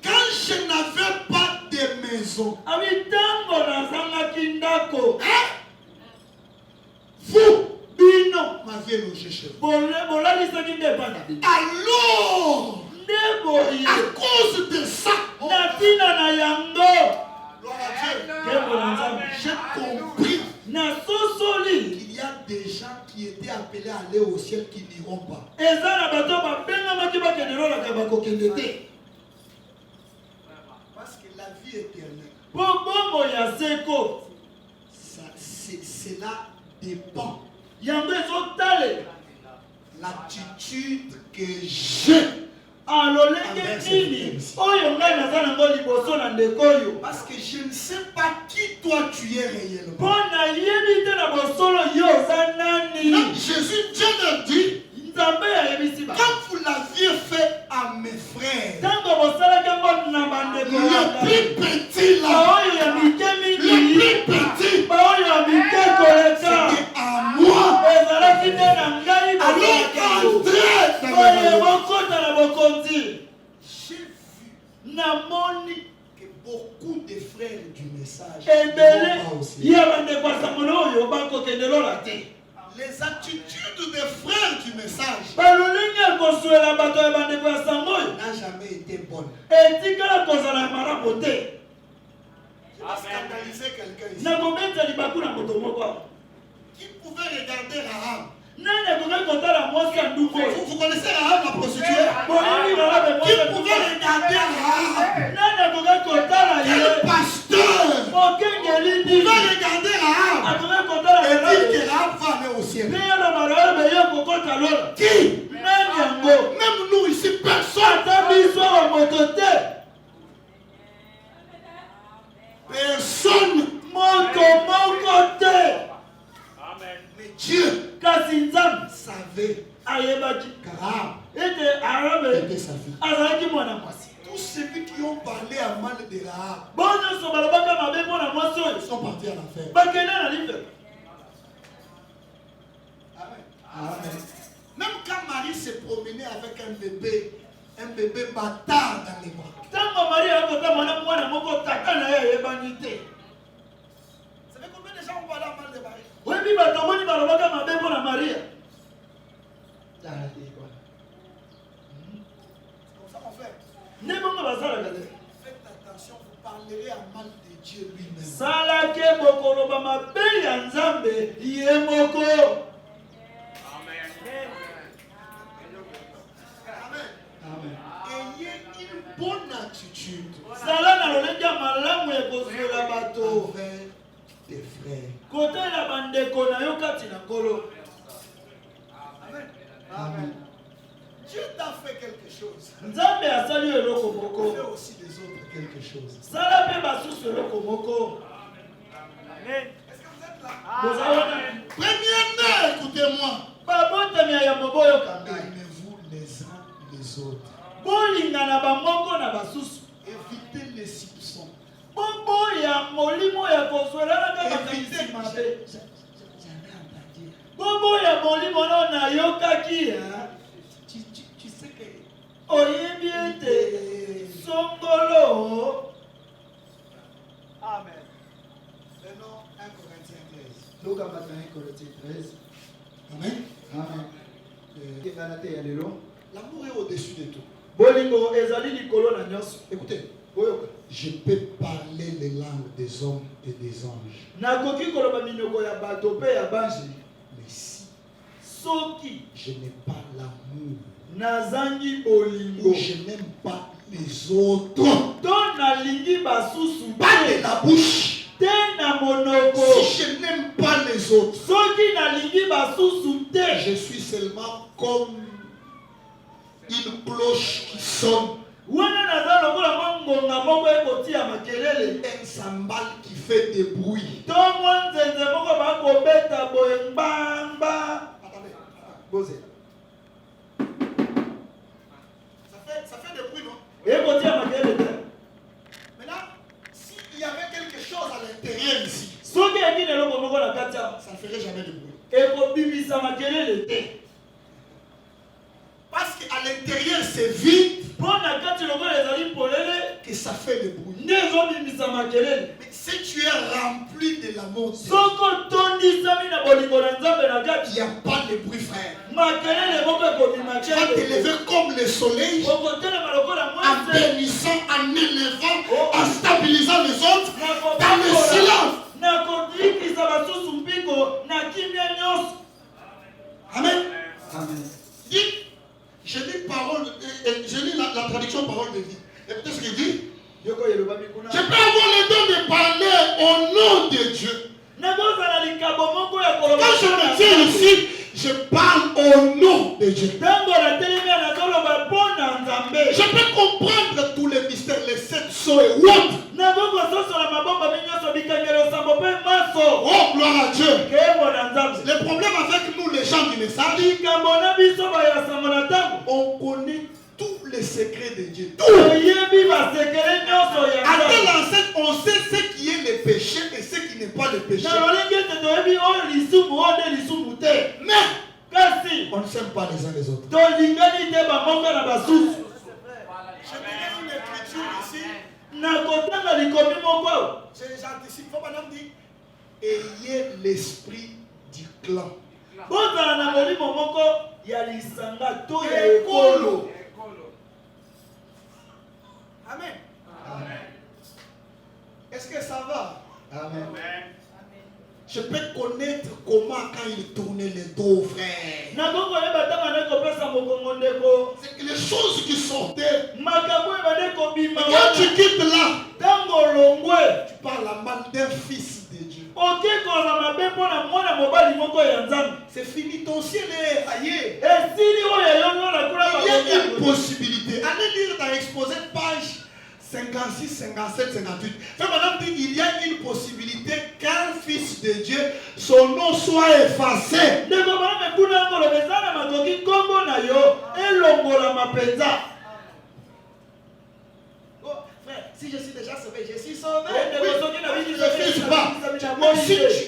Speaker 2: Quand je n'avais pas de maison, vous m'aviez logé chez vous. Alors, à cause de ça, gloire à Dieu, j'ai compris qu'il y a des gens qui étaient appelés à aller au ciel qui n'iront pas. Parce que la vie éternelle, cela dépend l'attitude que j'ai. Parce que je ne sais pas qui toi tu es réellement. Jésus, Dieu leur dit, quand vous l'aviez fait à mes frères, le plus petit là, le plus petit, c'était à moi. Alors entrez dans j'ai vu que beaucoup de frères du message les attitudes des frères du message n'a jamais été bonne. Je vais scandaliser quelqu'un ici. Qui pouvait regarder Rahab? Vous connaissez Rahab, la prostituée? Qui pouvait regarder Rahab? Quel pasteur pouvait regarder Rahab et dire que Rahab va aller au ciel? Qui? Même nous ici, personne. Personne. Mais Dieu savait qu'Arab était sa fille. Tous ceux qui ont parlé à mal de Rahab sont partis à l'affaire. Amen. Même quand Marie se promenait avec un bébé bâtard dans les bras. Vous savez combien de gens ont parlé à mal de Marie? C'est comme ça qu'on fait. Faites attention, vous parlerez à mal de Dieu lui-même. Amen. Ayez une bonne attitude avec tes frères. Amen. Dieu t'a fait quelque chose. Fais aussi des autres quelque chose. Est-ce que vous êtes là? Premièrement, écoutez-moi. Aimez-vous les uns les autres. Évitez les soupçons. Évitez. Tu sais que Amen. Maintenant, 1 Corinthiens 13. Amen.
Speaker 4: Amen.
Speaker 2: L'amour est au-dessus de tout. Écoutez, je peux parler les langues des hommes et des anges. Mais si je n'ai pas l'amour, ou je n'aime pas les autres, pas de la bouche. Si je n'aime pas les autres, je suis seulement comme une cloche qui sonne, un cymbale qui fait des bruits. Ça fait des bruits, non? Maintenant, s'il y avait quelque chose à l'intérieur ici, ça ne ferait jamais de bruit. Parce qu'à l'intérieur c'est vide, que ça fait le bruit. Mais si tu es rempli de l'amour de Dieu, il n'y a pas de bruit, frère. Tu vas te lever comme le soleil, en bénissant, en élevant, en stabilisant les autres, dans le silence. Amen.
Speaker 4: Amen.
Speaker 2: Dites, je lis la traduction parole de vie. Écoutez ce qu'il dit. Je peux avoir le don de parler au nom de Dieu. Quand je me tiens ici, je parle au nom de Dieu.
Speaker 3: Je
Speaker 2: peux comprendre tous les mystères, les 7 sceaux et autres. Oh, gloire à Dieu. Le problème avec nous, les gens du message, on connaît tous les secrets de Dieu. Tout. À tel enseigne, on sait ce qui est le péché et ce qui n'est pas le péché. Mais on ne s'aime pas les uns les autres. Je dirais une écriture ici. J'anticipe. Faut madame dire, ayez l'esprit du clan. Amen. Amen. Est-ce que ça va? Amen. Je peux connaître comment quand il tournait les dos, frère. C'est que les choses qui sortaient. Quand tu quittes là, tu parles la mal d'un fils de Dieu. C'est fini, ton ciel est ailleurs. Il y a une possibilité. Allez lire dans l'exposé page 56, 57, 58. Fait madame dit il y a une possibilité qu'un fils de Dieu, son nom soit effacé. Oh, frère, si je suis déjà sauvé, je suis sauvé. Oui, je ne suis pas.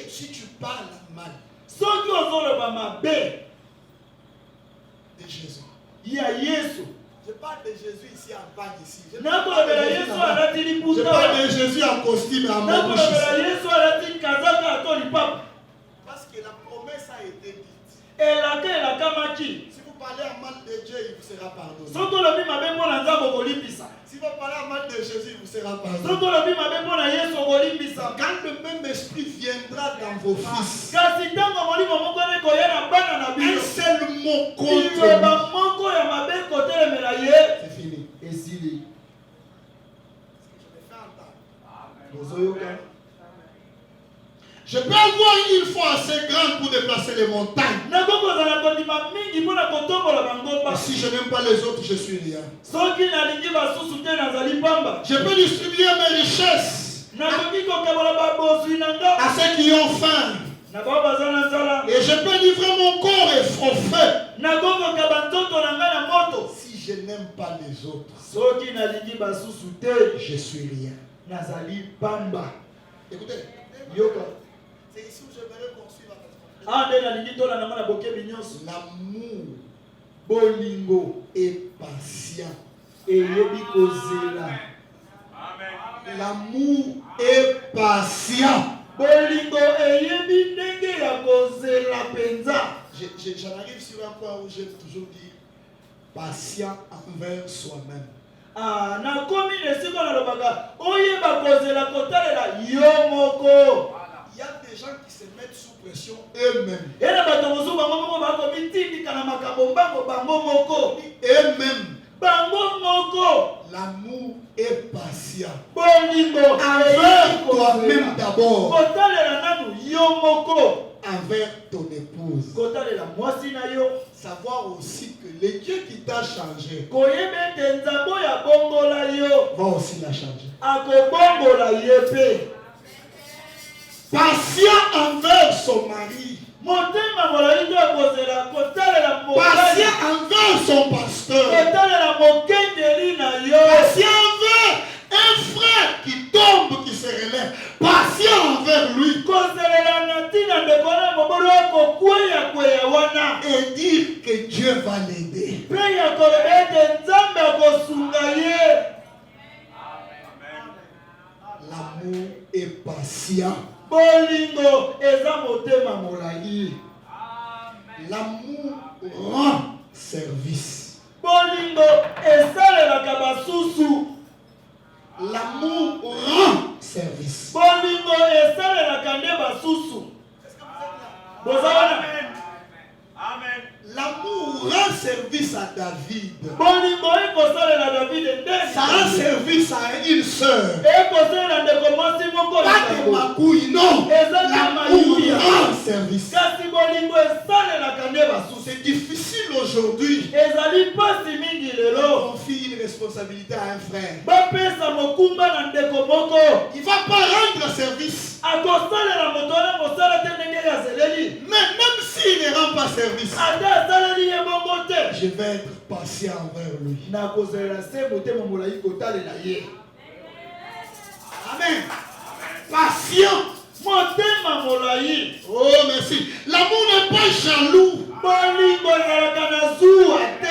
Speaker 2: Si tu parles mal de Jésus, je parle de Jésus ici en bas ici. Je parle de Jésus en costume en ma bouche. Parce que la promesse a été dite. Si vous parlez en mal de Dieu, il vous sera pardonné. Si vous parlez en mal de Jésus, il vous sera pardonné. Quand le même esprit viendra dans vos fils, un seul mot contre c'est fini. Et s'il est. Je peux avoir une foi assez grande pour déplacer les montagnes. Et si je n'aime pas les autres, je suis rien. Je peux distribuer mes richesses à ceux qui ont faim. Et je peux livrer mon corps et forfait. Si je n'aime pas les autres, je suis rien. Écoutez, c'est ici où je vais poursuivre l'amour, bolingo et patient. L'amour est patient. J'en arrive sur un point où j'aime toujours dire patient envers soi-même. Il y a des gens qui se mettent sous pression eux-mêmes. Eux-mêmes. L'amour est patient. Envers toi-même d'abord. Envers ton épouse. Savoir aussi que le Dieu qui t'a changé va aussi la changer. Patient envers son mari. Patient envers son pasteur. Patient envers un frère qui tombe, qui se relève. Patient envers lui. Et dire que Dieu va l'aider. L'amour est patient. L'amour rend service. L'amour rend service. Amen. L'amour rend service à David. Ça rend service à une sœur. Pas de magouille, non. L'amour rend service. C'est difficile aujourd'hui. Confie une responsabilité à un frère. Il va pas rendre service. Mais même s'il ne rend pas service, je vais être patient envers lui. Amen. Patient. Oh, merci. L'amour n'est pas jaloux.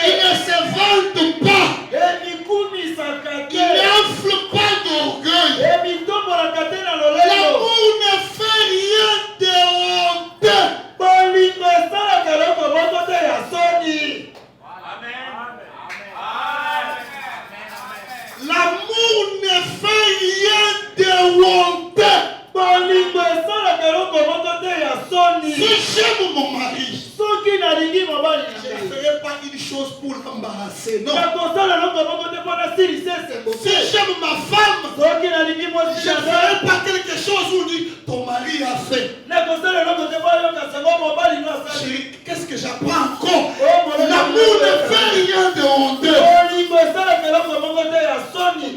Speaker 2: Il ne se vante pas. Il n'enfle pas d'orgueil. L'amour ne fait rien de honteux. L'amour ne fait rien de honteux. Si j'aime mon mari, je ne ferai pas une chose pour l'embarrasser. Non. Si j'aime ma femme, je ne ferai pas quelque chose où dit ton mari a fait. Qu'est-ce que j'apprends encore? L'amour ne fait rien de honteux.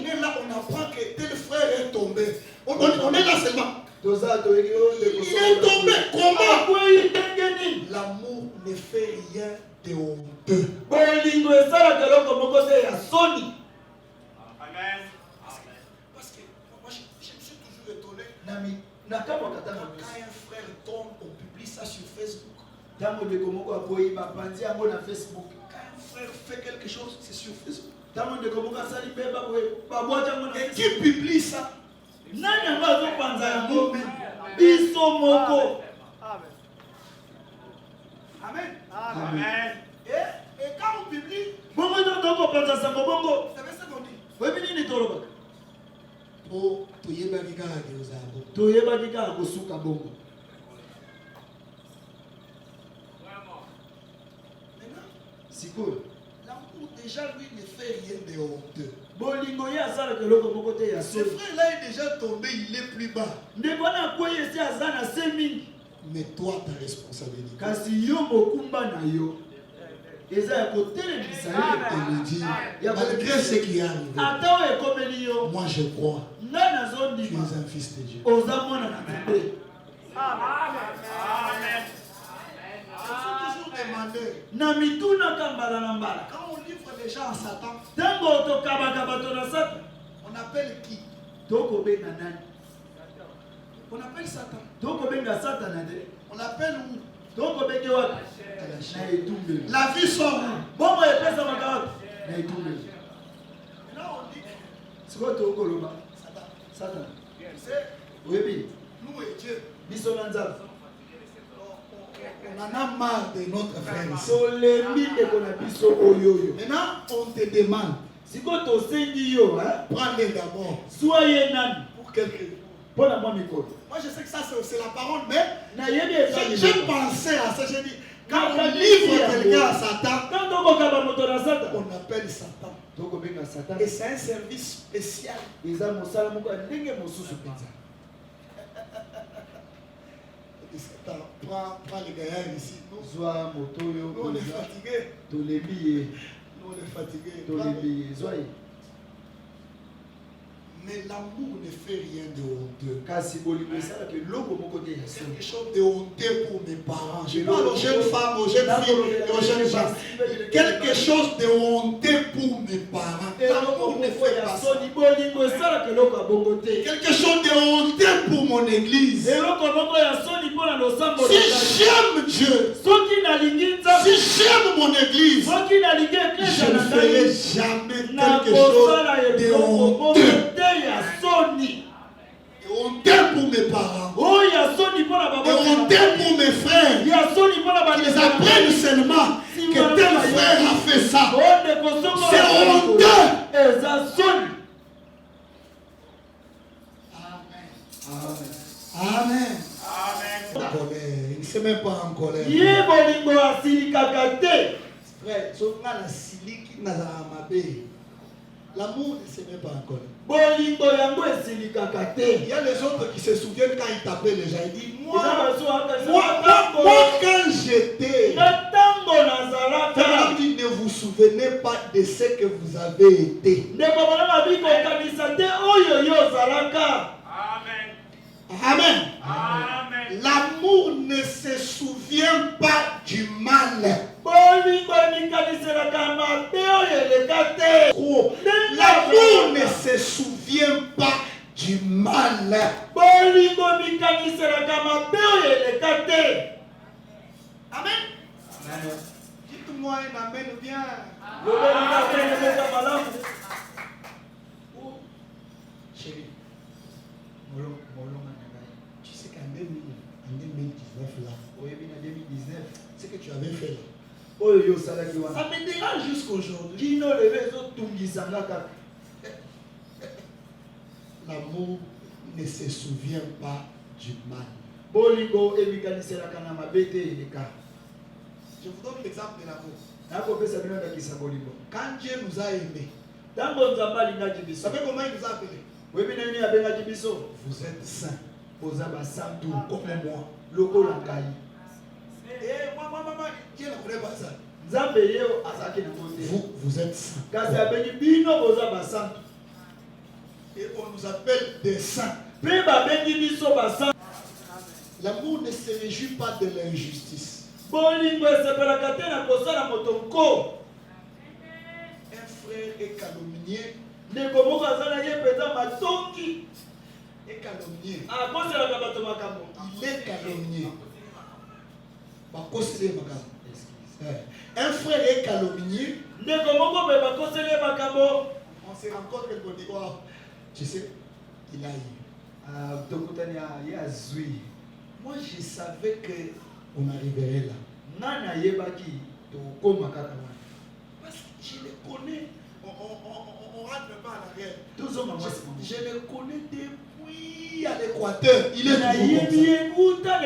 Speaker 2: Mais là, on apprend que tel frère est tombé. On est là seulement. Il est tombé. Comment? L'amour ne fait rien de honteux.
Speaker 3: Amen.
Speaker 2: Parce que moi, je me suis toujours étonné. Quand un frère tombe, on publie ça sur Facebook. Quand un frère fait quelque chose, c'est sur Facebook. Et qui publie ça?
Speaker 3: Amen.
Speaker 2: Amen. Amen. Et quand on publie,
Speaker 3: vous savez ce qu'on
Speaker 2: dit? L'amour déjà lui ne fait rien de honteux. Ce frère-là est déjà tombé, il est plus bas. Mais toi, ta responsabilité. Malgré ce qui est arrivé, moi je crois. Tu es un fils de Dieu. Amen. Je suis toujours demandé. Quand on livre les gens à Satan, on appelle qui? On appelle Satan. On appelle où? La vie sort où? Là on dit Satan. Nous et Dieu. On en a marre de notre frère ici. Maintenant on te demande. Prends-les d'abord. Pour quelqu'un. Moi je sais que ça c'est la parole, mais j'ai pensé à ça. J'ai dit, quand on livre quelqu'un à Satan, on appelle Satan. Et c'est un service spécial. Satan, prends les gaillards ici. Nous on est fatigués. Nous on est fatigués. Mais l'amour ne fait rien de honteux. Quelque chose de honteux pour mes parents. Je parle aux jeunes femmes, aux jeunes filles et aux jeunes gens. Quelque chose de honteux pour mes parents. L'amour ne fait pas ça. Quelque chose de honteux pour mon église. Si j'aime Dieu, si j'aime mon église, je ne ferai jamais quelque chose de honteux. Et honteux pour mes parents. Et honteux pour mes frères. Ils apprennent seulement que tel frère a fait ça. C'est honteux. Amen. Il ne se met pas en colère. Frère, l'amour ne se met pas en colère. Il y a les autres qui se souviennent quand ils t'appellent les gens. Ils disent, Moi, quand j'étais, ne vous souvenez pas de ce que vous avez été. Amen. Amen. L'amour ne se souvient pas du mal. L'amour ne se souvient pas du mal. Amen. Dites-moi un amen bien. Chérie, tu sais qu'en 2019 là, ce que tu avais fait là, ça me dérange jusqu'aujourd'hui. L'amour ne se souvient pas du mal. Je vous donne l'exemple de l'amour. Quand Dieu nous a aimés, vous savez comment il nous a appelés? Vous êtes saints. Comme moi. Dieu ne connaît pas ça. Vous êtes saints. Et on nous appelle des saints. L'amour ne se réjouit pas de l'injustice. Un frère est calomnié. Est calomnié. Il est calomnié. Un frère est calomnié. On se rencontre et on dit, oh, tu sais, il a eu. Moi, je savais qu'on arriverait là. Parce que je les connais. On rentre pas à l'arrière. Je les connais depuis à l'Équateur. Il est toujours comme ça.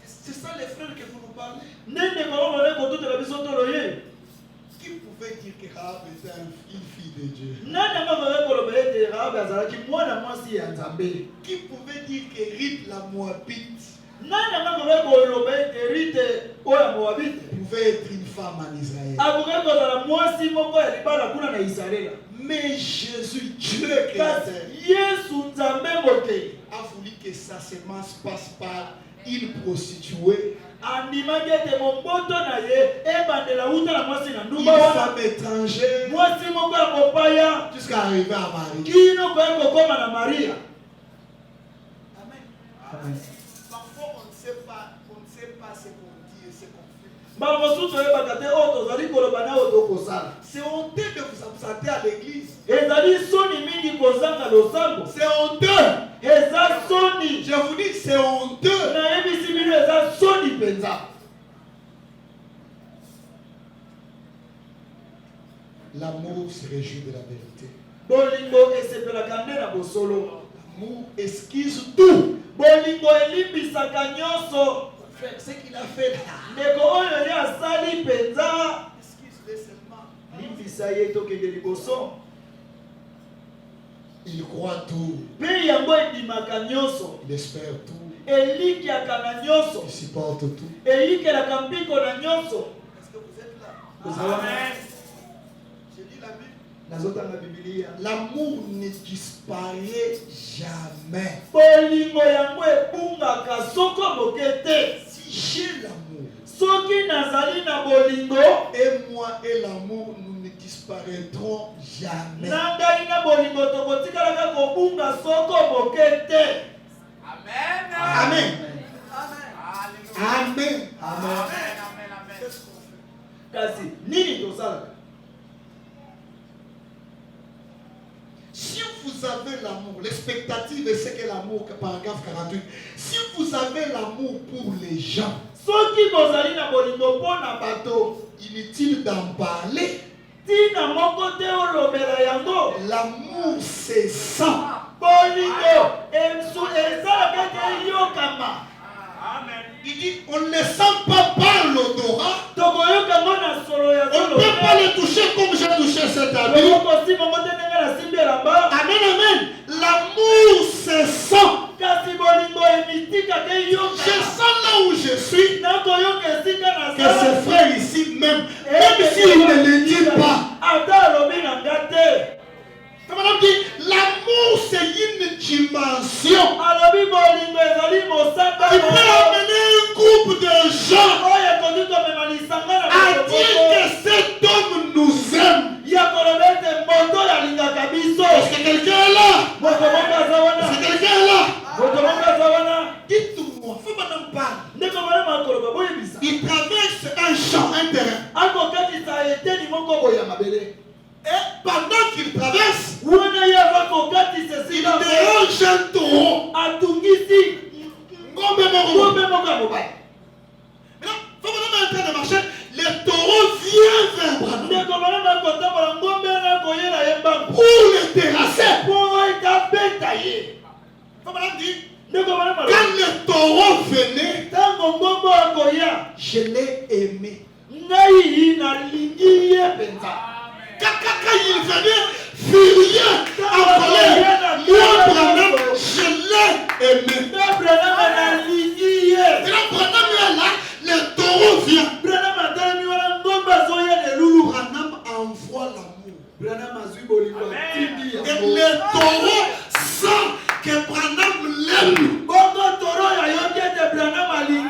Speaker 2: C'est ça les frères que vous nous parlez. Qui pouvait dire que Rahab était une fille de Dieu? Qui pouvait dire que Ruth la Moabite pouvait être une femme en Israël? Mais Jésus, Dieu créateur, a voulu que sa semence passe par une prostituée, une femme étrangère, jusqu'à arriver à Marie. Amen. Amen. Parfois on ne sait pas ce qu'on dit et ce qu'on fait. C'est honteux de vous absenter à l'église. C'est honteux. Je vous dis, c'est honteux. L'amour se réjouit de la vérité. L'amour excuse tout. Ce qu'il a fait là. Excuse-le seulement. Il croit tout. Il espère tout. Il supporte tout. Est-ce que vous êtes là? Amen. J'ai lu la Bible. L'amour ne disparaît jamais. Si j'ai l'amour, et moi et l'amour, nous ne disparaîtrons jamais. Amen. Amen. Amen. Qu'est-ce qu'on fait? Si vous avez l'amour, l'expectative est ce que l'amour, paragraphe 48. Si vous avez l'amour pour les gens, inutile d'en parler. L'amour c'est ça. Il dit on ne les sent pas par l'odorat. On ne peut pas les toucher comme j'ai touché cet ami. Amen, amen. l'amour se sent.
Speaker 3: Je
Speaker 2: sens là où je suis que ce frère ici même s'il ne le dit pas. L'amour c'est une dimension qui peut amener un groupe de gens à dire que cet homme nous aime. Est-ce que quelqu'un est là? Est-ce que quelqu'un est là? Dites-moi, faut pas nous parler. Il traverse un champ, un terrain. Et pendant qu'il traverse, il dérange un taureau. En train de marcher, le taureau vient vers Branham pour le terrasser. Quand le taureau venait, je l'ai aimé. Quand il venait furieux, en colère, moi Branham, je l'ai aimé. Branham est là, le taureau vient. Branham envoie l'amour. Et le taureau sent que Branham l'aime.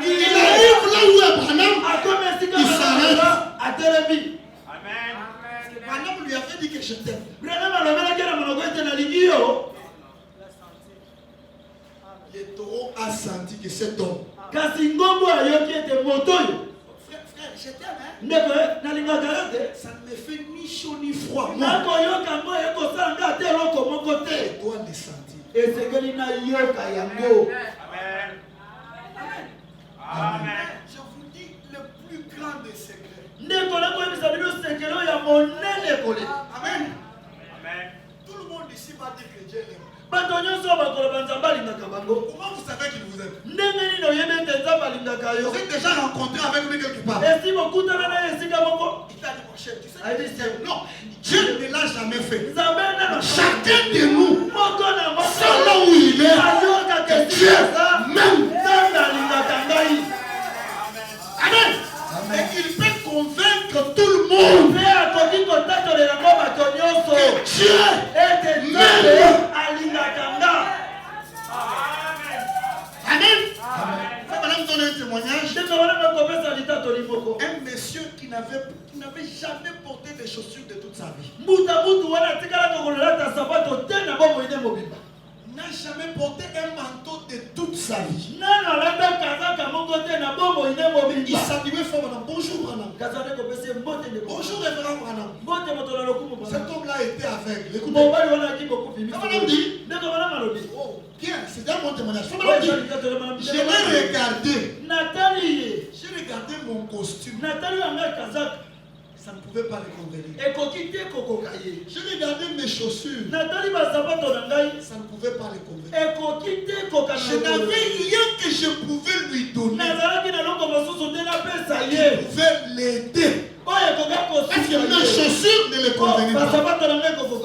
Speaker 2: Il arrive là où est Branham, il s'arrête. Branham lui avait dit que je t'aime. Le taureau a senti que cet homme. Frère, je t'aime, hein? Ça ne me fait ni chaud ni froid. Moi. Je dois le sentir. Amen. Je vous dis le plus grand des secrets. Amen. Tout le monde ici va dire que Dieu l'aime. Comment vous savez qu'il vous aime? Vous êtes déjà rencontré avec lui quelque part. Il t'a dit mon cher, tu sais que non, Dieu ne l'a jamais fait. Chacun de nous, sans là où il est, que Dieu m'aime. Amen. Et il peut convaincre tout le monde que Dieu m'aime. Amen. Faut madame donner un témoignage. Un monsieur qui n'avait jamais porté des chaussures de toute sa vie. N'a jamais porté un manteau de toute sa vie. Il saluait fort madame. Bonjour Branham. Bonjour révérend Branham. Cet homme-là était aveugle. Écoutez. Madame dit. Oh, bien, c'est un bon témoignage. Madame dit. Je l'ai regardé. J'ai regardé mon costume. Ça ne pouvait pas le convenir. J'ai regardé mes chaussures. Ça ne pouvait pas le convenir. Je n'avais rien que je pouvais lui donner. Je pouvais l'aider. Parce que mes chaussures ne le convenaient pas.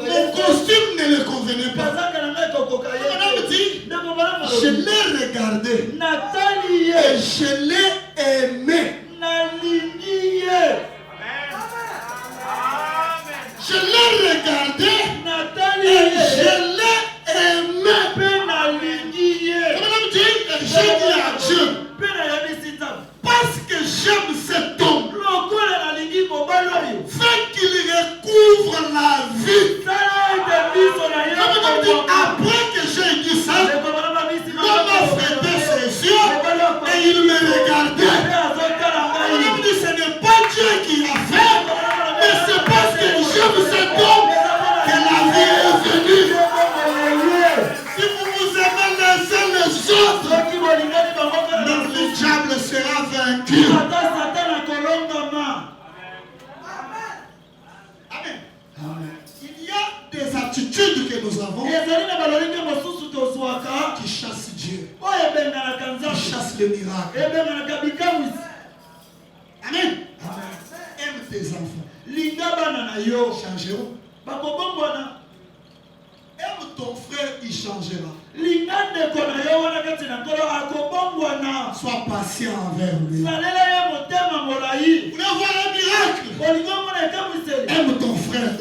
Speaker 2: Mon costume ne le convenait pas. Madame dit, je l'ai regardé. Et je l'ai aimé. Je l'ai regardé et je l'ai aimé. Madame dit, j'ai dit à Dieu, parce que j'aime cet homme, fait qu'il recouvre la vie. Madame dit, après que j'ai dit ça, l'homme a fêté ses yeux et il me regardait. Madame dit, ce n'est pas Dieu qui l'a fait, mais c'est parce que j'aime cet homme que la vie est venue. Si vous vous aimez les uns les autres, même le diable sera vaincu. Amen. Il y a des attitudes que nous avons qui chassent Dieu, qui chassent les miracles. Amen. Aime tes enfants. Changeront. Aime ton frère il changera. Sois patient envers lui. Vous voulez voir un miracle? Aime ton frère.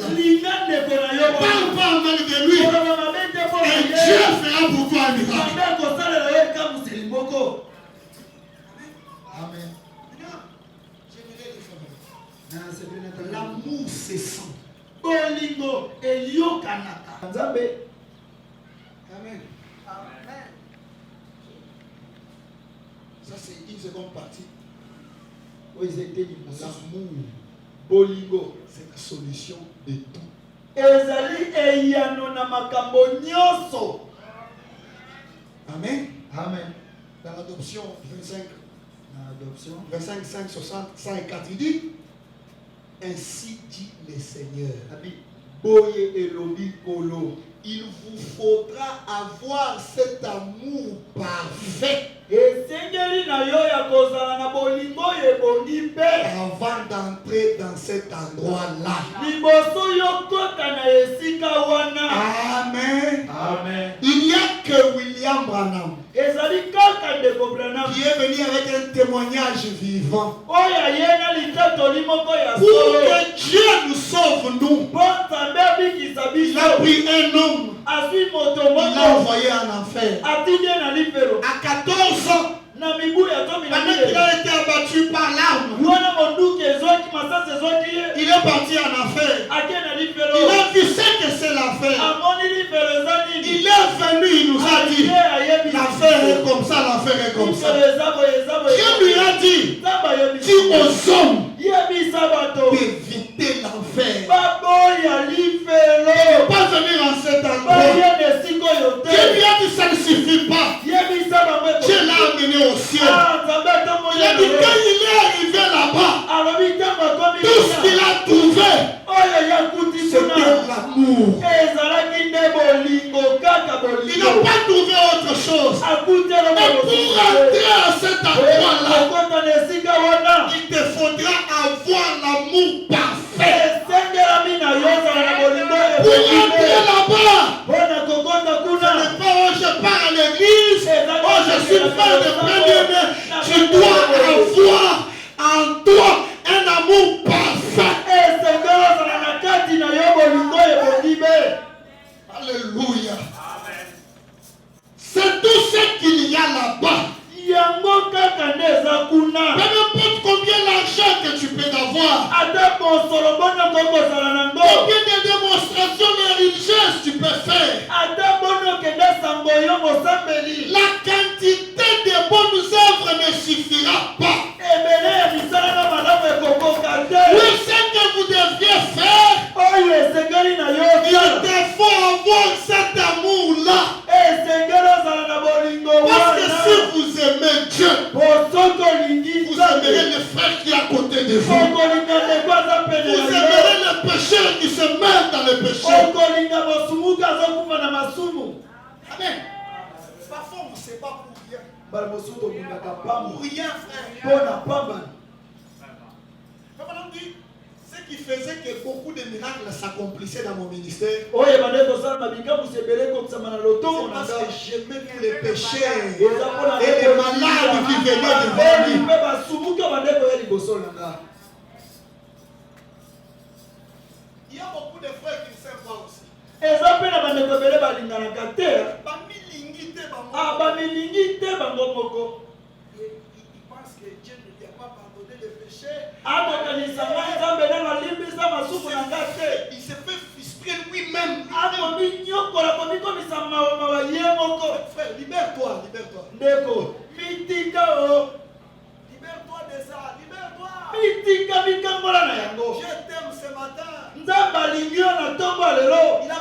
Speaker 2: Parle pas mal de lui. Et Dieu fera pour toi un miracle. Amen. L'amour c'est sang. Amen. Ça c'est une seconde partie. L'amour, c'est la solution de tout. Amen. Amen. Dans l'adoption 25, 5, 60, 104, il dit, ainsi dit le Seigneur. Il vous faudra avoir cet amour parfait avant d'entrer dans cet endroit-là. Amen. Amen. Il n'y a que William Branham qui est venu avec un témoignage vivant pour que Dieu nous sauve, nous. Il a pris un homme, il l'a envoyé en enfer. À 14 ans, pendant qu'il a été abattu par l'arme, il est parti en enfer. Il a vu ce que c'est l'enfer. Il est venu, il nous a dit, l'enfer est comme ça, l'enfer est comme ça. Dieu lui a dit, dis aux hommes d'éviter l'enfer. Il ne pas venir en cet endroit. Dieu lui a dit, ça ne suffit pas. Dieu l'a amené au ciel. Il a dit, quand il est arrivé là-bas, tout ce qu'il a trouvé, c'était l'amour. Il n'a pas trouvé autre chose. Mais pour entrer à cet endroit-là, il te faudra avoir l'amour parfait. Pour entrer là-bas, ce n'est pas oh, je pars à l'église, oh je suis frère de premier-né. Tu dois avoir en toi un amour parfait. Alléluia. C'est tout ce qu'il y a là-bas. Peu importe combien d'argent que tu peux avoir, combien de démonstrations religieuses tu peux faire, la quantité de bonnes œuvres ne suffira pas. Oui, ce que vous deviez faire, il te faut avoir cet amour-là. Parce que si vous aimez Dieu, vous aimerez les frères qui sont à côté de vous. Vous aimerez les pécheurs qui se mettent dans le péché. Amen. Parfois on ne sait pas pour rien. Pour rien, frère. Ce qui faisait que beaucoup de miracles s'accomplissaient dans mon ministère, c'est parce que j'aimais tous les pécheurs et les malades qui venaient devant lui. Il y a beaucoup de frères qui ne savent pas aussi. Ils pensent que Dieu ne lui a pas pardonné les péchés. Il se fait frustrer lui-même. Frère, libère-toi. Libère-toi de ça. Libère-toi. Je t'aime ce matin. Il a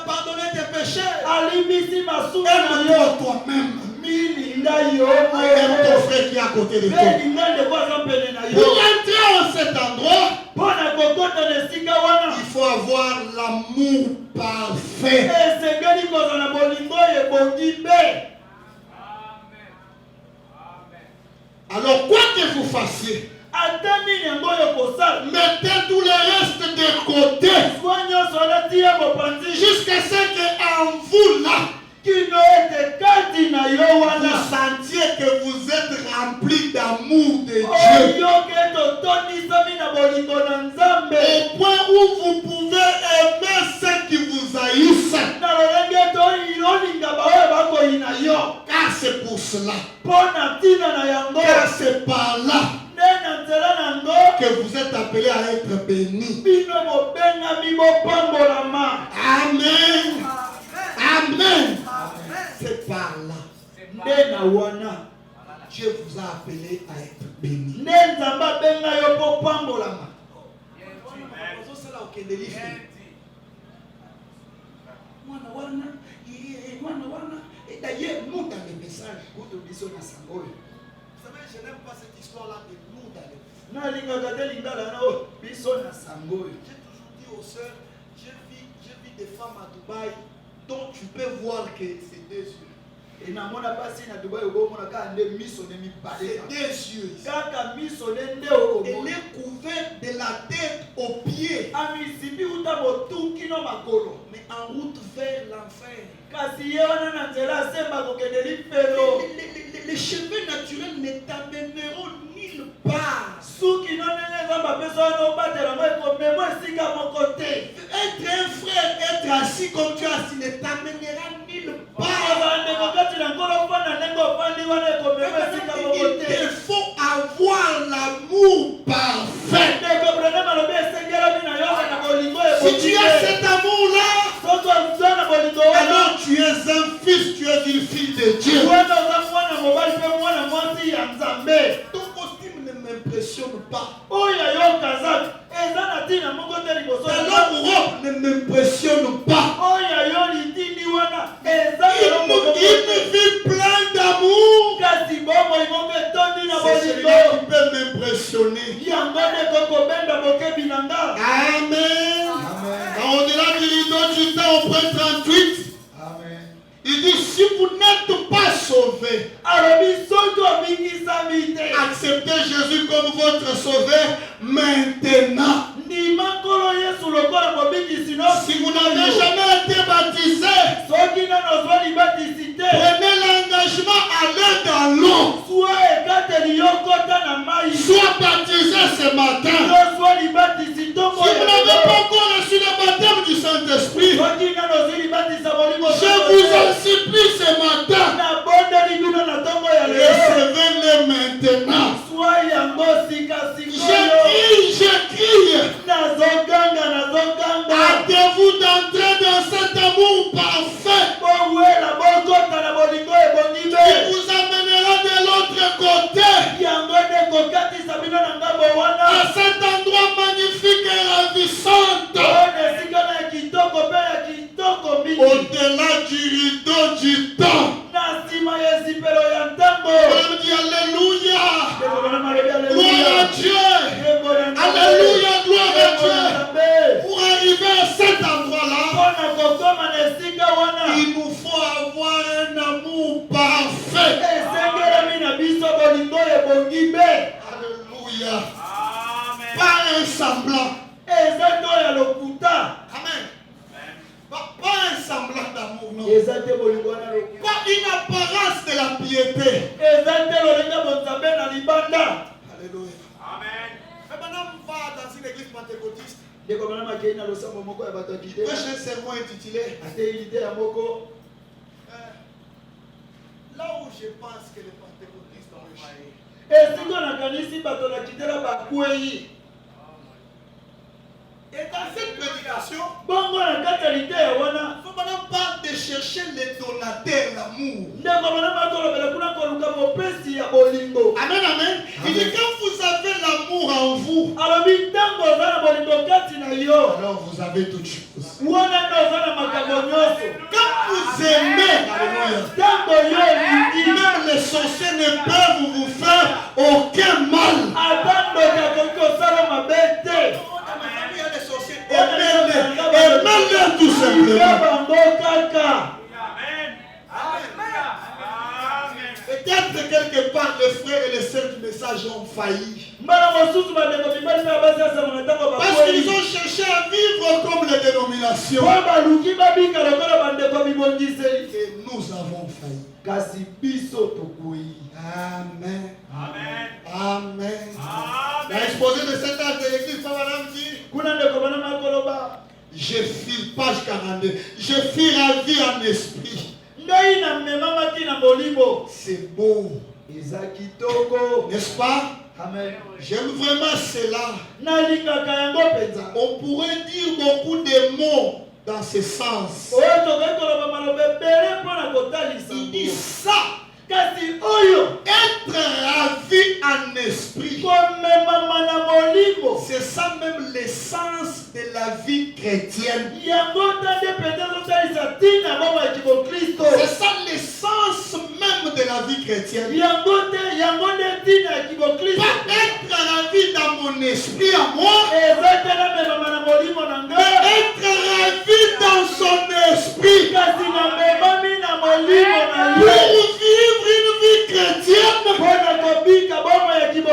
Speaker 2: pardonné tes péchés. Aime-toi toi-même. Aime ton frère qui est à côté de toi. Pour entrer en cet endroit, il faut avoir l'amour parfait. Alors quoi que vous fassiez, Mettez tout le reste de côté. Jusqu'à ce qu'en vous là, vous sentiez que vous êtes rempli d'amour de Dieu. Au point où vous pouvez aimer ceux qui vous haïssent. Car c'est pour cela. Car c'est par là que vous êtes appelés à être bénis. Amen. Amen. C'est par là. Dieu vous a appelé à être bénis. Et d'ailleurs, nous dans les messages, vous savez, je n'aime pas cette histoire-là de nous dans les messages. J'ai toujours dit aux sœurs, j'ai vu des femmes à Dubaï dont tu peux voir que c'est des yeux. Et c'est des yeux. Elle est couverte de la tête aux pieds. Mais en route vers l'enfer. Les cheveux naturels ne t'amèneront nulle part. Être un frère, être assis comme tu es assis ne t'amènera nulle part. Il faut avoir l'amour parfait. Si tu as cet amour-là, alors tu es un fils, tu es une fille de Dieu. Ton costume ne m'impressionne pas. Ta longue robe ne m'impressionne pas. Une vie pleine d'amour, c'est celui qui peut m'impressionner. Amen. Au-delà du rideau du temps, au point 38, il dit, si vous n'êtes pas sauvés, acceptez Jésus comme votre sauveur maintenant. Si vous n'avez jamais été baptisé, prenez l'engagement, allez dans l'eau. Sois baptisé ce matin. Si vous n'avez pas encore reçu le baptême du Saint-Esprit, je vous en supplie ce matin, recevez-le maintenant. Je crie. Hâtez-vous d'entrer dans cet amour parfait qui vous amènera de l'autre côté, à cet endroit magnifique et ravissant, au-delà du rideau du temps. On dit alléluia, gloire à Dieu, alléluia, gloire à Dieu. Pour arriver à cet endroit-là, il nous faut avoir un amour parfait. Alléluia. Pas un semblant. Amen. Pas un semblant d'amour, non. Pas une apparence de la piété. Alléluia. Amen. Mais maintenant, on va dans une église pentecôtiste. Je prêche un sermon intitulé là où je pense que les pentecôtistes ont échoué. Et dans cette prédication, il ne faut pas de chercher les donateurs, l'amour. Amen, amen. Il dit quand vous avez l'amour en vous, alors vous avez toutes choses. Quand vous aimez, même les sorciers ne peuvent vous faire aucun mal. Aimez-les tout simplement. Peut-être quelque part les frères et les sœurs qui me sages ont failli.
Speaker 3: Parce qu'ils ont cherché à vivre comme les dénominations. Et nous avons failli. Amen. Amen.
Speaker 2: Amen. L'exposé de cet âge de l'église, madame dit, je file, page 42, je file la vie en esprit. C'est beau. N'est-ce pas?
Speaker 3: Amen.
Speaker 2: J'aime vraiment cela. On pourrait dire beaucoup de mots dans ce sens. Il dit ça. Être ravi en esprit, c'est ça même l'essence de la vie chrétienne. C'est ça l'essence même de la vie chrétienne. Pas être ravi dans mon esprit à moi, mais être ravi dans son esprit. Pour vivre une vie chrétienne,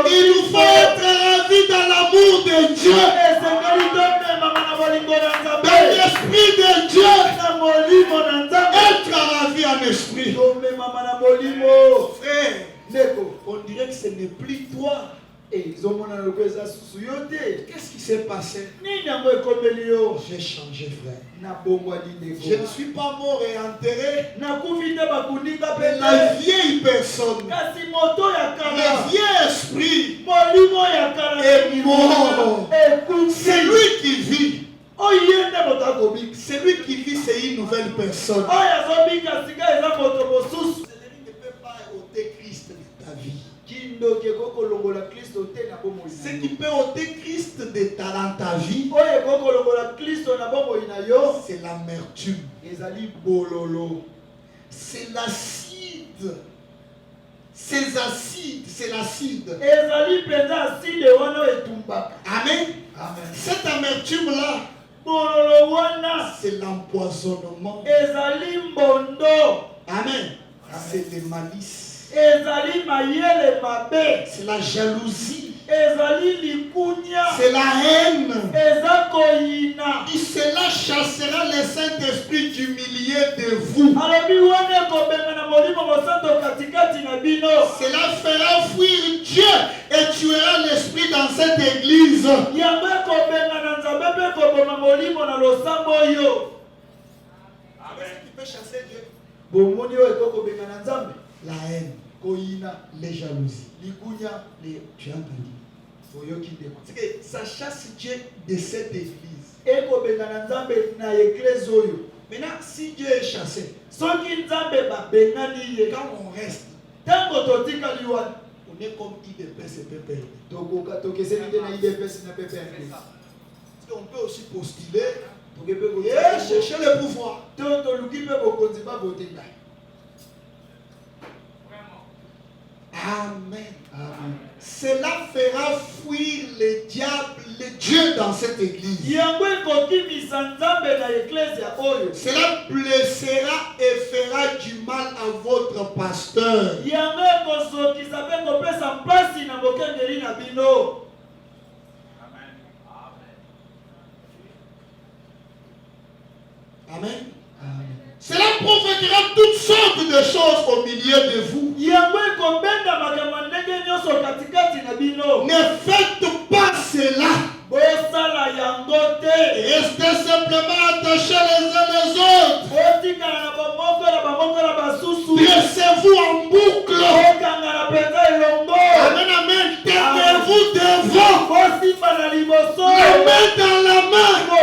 Speaker 2: il nous faut être ravi dans l'amour de Dieu, dans l'esprit de Dieu, être ravi en esprit. Frère, on dirait que ce n'est plus toi. Qu'est-ce qui s'est passé? J'ai changé, frère. Je ne suis pas mort et enterré. Mais la vieille personne, le vieil esprit est mort. C'est lui qui vit. Celui qui vit, c'est une nouvelle personne. Celui ne peut pas ôter Christ de ta vie. Ce qui peut ôter Christ de dans ta vie, c'est l'amertume, c'est l'acide, c'est l'acide. Amen. Cette amertume-là, c'est l'empoisonnement. Amen. C'est le malice. C'est la jalousie. C'est la haine. Et cela chassera le Saint-Esprit du milieu de vous. Cela fera fuir Dieu et tuera l'esprit dans cette église. Qu'est-ce qui peut chasser Dieu? La haine, les jalousies, tu as entendu? C'est que ça chasse Dieu de cette église. Maintenant, si Dieu est chassé, quand on reste, on est comme IDPS et PPR. On peut aussi postuler et chercher le pouvoir. Amen. Amen. Cela fera fuir le diable, le Dieu dans cette église. Cela blessera et fera du mal à votre pasteur. Amen. Amen. Cela provoquera toutes sortes de choses au milieu de vous. Ne faites pas cela. Restez simplement attachés les uns les autres. Dressez-vous en boucle. Amen, amen. Tenez-vous devant. La main dans la main. Ne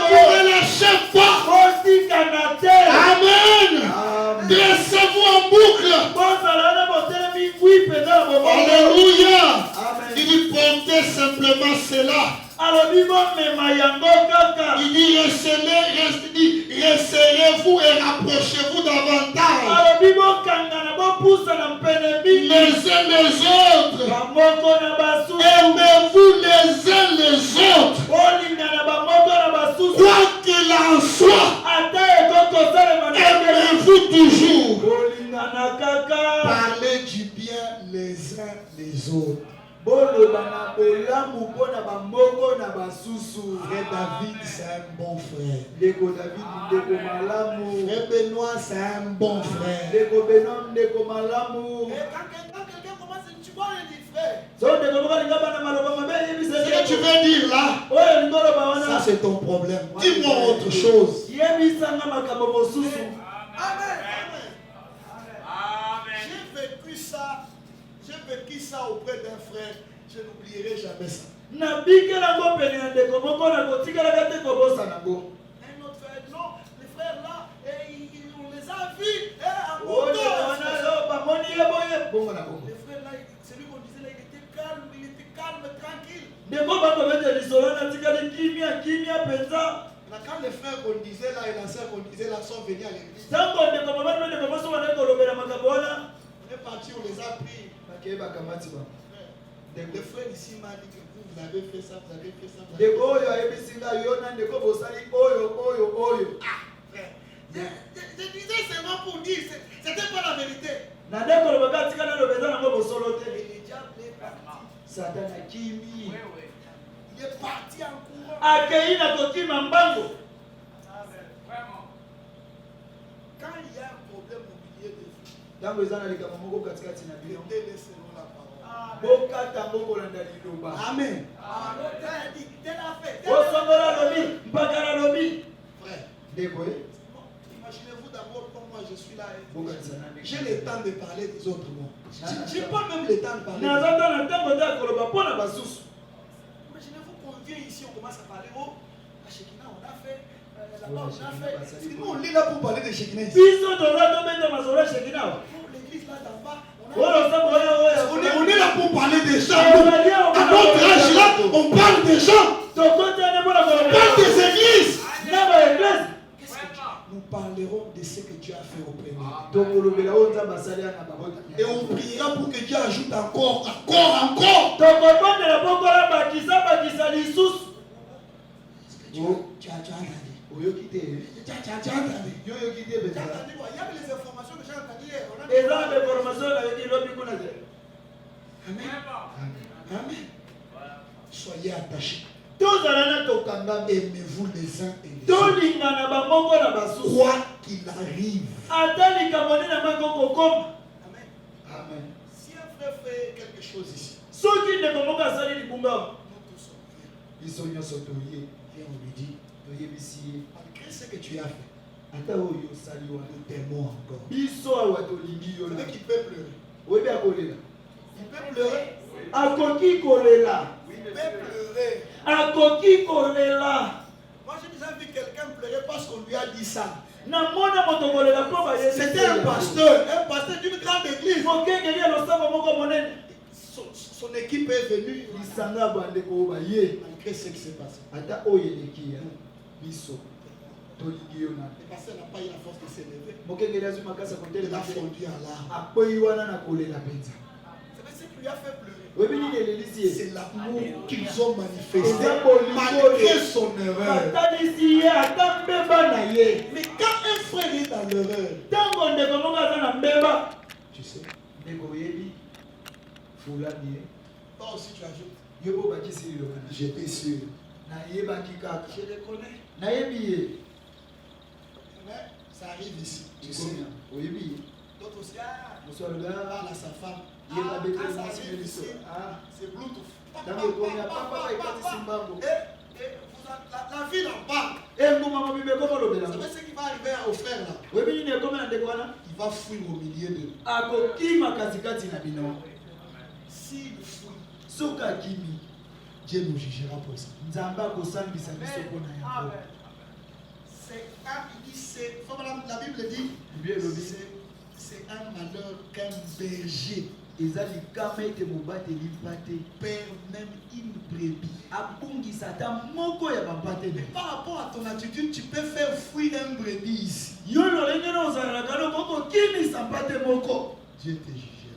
Speaker 2: vous relâchez pas. Amen. Dressez-vous en boucle. Alléluia. Il dit portez simplement cela. Il dit resserrez-vous et rapprochez-vous davantage. Les uns les autres. Aimez-vous les uns les autres. Quoi qu'il en soit, aimez-vous toujours. Parlez du bien les uns les autres.
Speaker 3: Frère
Speaker 2: David, c'est un bon frère.
Speaker 3: Frère
Speaker 2: Benoît, c'est un bon frère.
Speaker 3: Et quand quelqu'un commence, tu vois, il dit frère. Ce
Speaker 2: que tu veux dire là, ça c'est ton problème. Dis-moi autre chose.
Speaker 3: Amen. J'ai vécu ça auprès d'un frère. Je n'oublierai jamais ça. Un autre frère, non, les frères là, on les a vus. Les frères là, celui qu'on disait là, il était calme, tranquille. Quand les frères qu'on disait là et la sœur qu'on disait là sont venus à l'église, on est parti, on les a pris. Le frère ici m'a dit que vous avez fait ça, vous avez fait ça. Je disais seulement pour dire, c'était pas la vérité. Le diable est parti. Il est parti en courant. Quand il y a un problème au milieu de vous, mettez-les selon la parole. Amen. Frère, imaginez-vous d'abord comme moi je suis là. J'ai le temps de parler des autres mots. J'ai pas même le temps de parler. Imaginez-vous qu'on vient ici, on commence à parler. Oh, à Shekinah, on a fait. Là-bas, on a fait. Parce que nous, on est là pour parler de Shekinah ici. L'église là d'en bas. On est là pour parler des gens. À notre âge là, on parle des gens. On parle des églises. Nous parlerons de ce que Dieu a fait au premier. Et on priera pour que Dieu ajoute encore. Il y a les informations que j'ai entendues hier. Amen. Soyez attachés. Aimez-vous les uns et les autres. Quoi qu'il arrive. Amen. Amen. Si un frère fait quelque chose ici, nous tous on vient, on lui dit, malgré ce que tu as fait, nous t'aimons encore. Vous savez qu'il peut pleurer. Il peut pleurer. Il peut pleurer. Moi j'ai déjà vu quelqu'un pleurer parce qu'on lui a dit ça. C'était un pasteur d'une grande église. Son équipe est venue. Malgré ce qui s'est passé. Le pasteur n'a pas eu la force de s'élever. Il a fondu en larmes. C'est ce qui lui a fait pleurer. C'est l'amour qu'ils ont manifesté malgré son erreur. Mais quand un frère est dans l'erreur, tu sais, toi aussi tu ajoutes. J'étais sûr. Je les connais. Mais ça arrive ici. Tu sais. D'autres aussi. Parle à sa femme. C'est Bluetooth. La ville en parle. Vous savez ce qui va arriver au frère là? Il va fuir au milieu de nous. S'il fuit, Dieu nous jugera pour ça. La Bible dit c'est un malheur qu'un berger perd même une brebis. Mais par rapport à ton attitude, tu peux faire fuir un brebis ici. Dieu te jugera.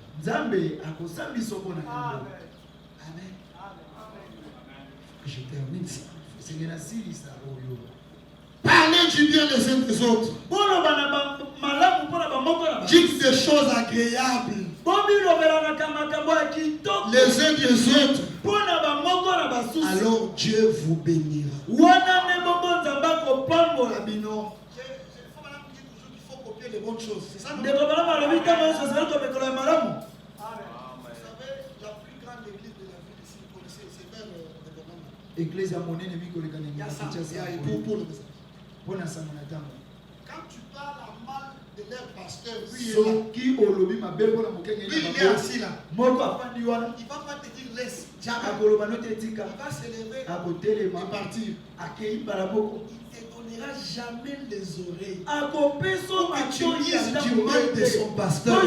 Speaker 3: Amen. Je termine ça. Parlez du bien des uns des autres. Dites des choses agréables.
Speaker 2: les uns des autres, alors Dieu vous bénira. Il faut copier les bonnes choses. C'est ça, non? Vous savez, la plus grande église de la ville ici, vous connaissez, c'est vers l'église à mon ennemi. Il y a ça, pour le message. Quand tu parles mal de leur pasteur, lui il est assis là. Il ne va pas te dire laisse. Jamais. Il va se lever et partir. Il ne te donnera jamais les oreilles. Pour que tu dises du mal de son pasteur.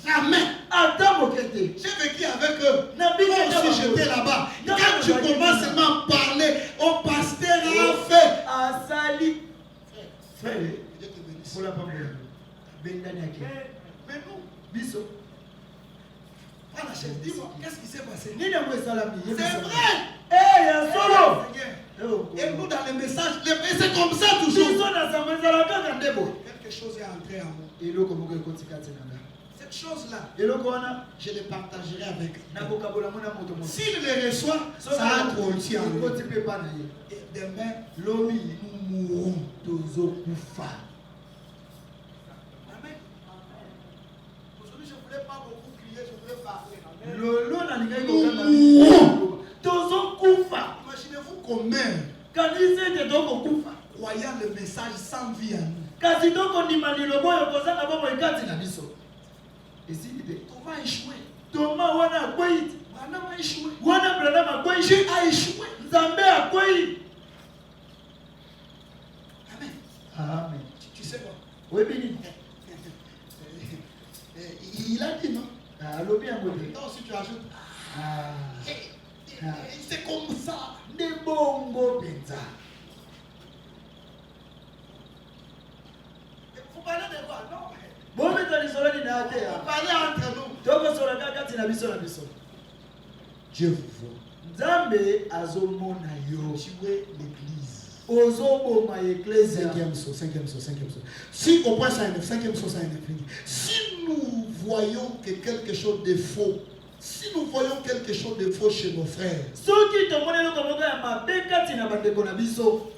Speaker 2: Jamais. J'ai vécu avec eux. Moi aussi j'étais là-bas. Quand tu commences seulement à parler, au pasteur a fait. Asali. Frère, Dieu te bénisse. Mais nous, Bisso. Dis-moi, qu'est-ce qui s'est passé? C'est vrai. Et nous dans les messages, c'est comme ça toujours. Quelque chose est entré en moi. Cette chose-là, je les partagerai avec eux. S'il les reçoit, ça entre aussi en lui. Et demain, nous mourrons. Amen. Aujourd'hui, je ne voulais pas beaucoup crier, je voulais parler. Imaginez-vous qu'on meurt, croyant le message sans vie à nous. On va échouer. Branham a échoué. Dieu a échoué. Amen. Amen. Tu sais quoi? Oui, béni. Il a dit non. Non, si tu ajoutes. C'est comme ça. De bongo benza. Vous parlez de quoi? Non. On parle entre nous. Dieu vous voit. Tu es l'église. Cinquième saut. Si on passe à 5e saut, si nous voyons que quelque chose de faux, chez nos frères,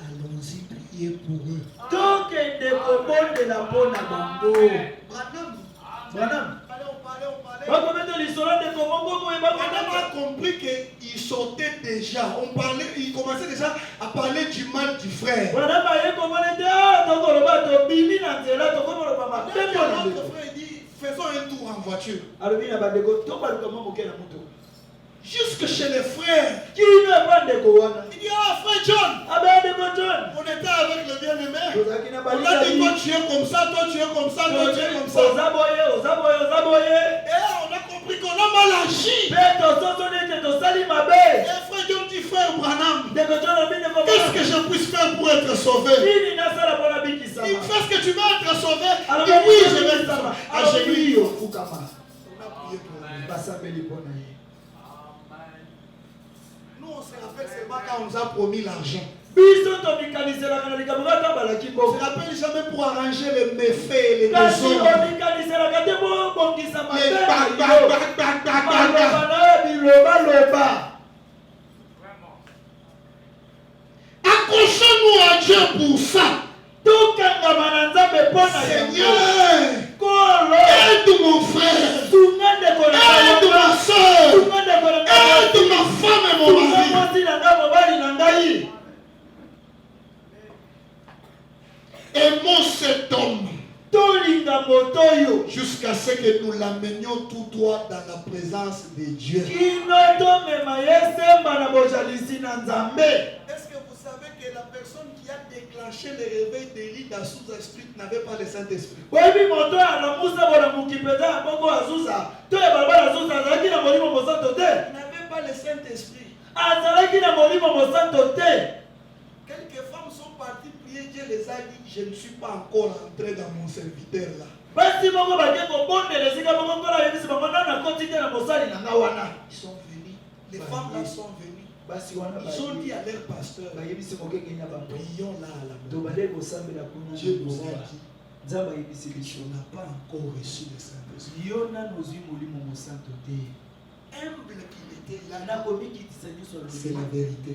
Speaker 2: allons-y prier pour eux. Branham a compris qu'il sautait déjà. Il commençait déjà à parler du mal du frère. Notre frère dit, faisons un tour en voiture. Jusque chez les frères. Il dit, frère John, on était avec le bien-aimé. On a dit, toi tu es comme ça, toi tu es comme ça, toi tu es comme ça. Et on a compris qu'on a mal agi. Et frère John dit, frère Branham, qu'est-ce que je puisse faire pour être sauvé? Il fait ce que tu veux être sauvé. Et oui, je vais être sauvé. On a prié pour lui. Nous, on se rappelle seulement quand on nous a promis l'argent. On ne se rappelle jamais pour arranger les méfaits et les maisons. Accrochons-nous à Dieu pour ça. Seigneur, aide mon frère, aide ma soeur, aide ma femme et mon mari. Aimons cet homme jusqu'à ce que nous l'amenions tout droit dans la présence de Dieu. Est-ce que vous savez que la personne qui a déclenché le réveil d'Élie dans Azusa-Street n'avait pas le Saint-Esprit? Il n'avait pas le Saint-Esprit. Quelques femmes sont parties prier, Dieu les a dit, je ne suis pas encore entré dans mon serviteur là. Ils sont venus, les femmes là sont venues. Ils ont dit à leur pasteur, prions là à la maison. Dieu nous a dit, on n'a pas encore reçu le Saint-Esprit. Humble qu'il était là, c'est la vérité.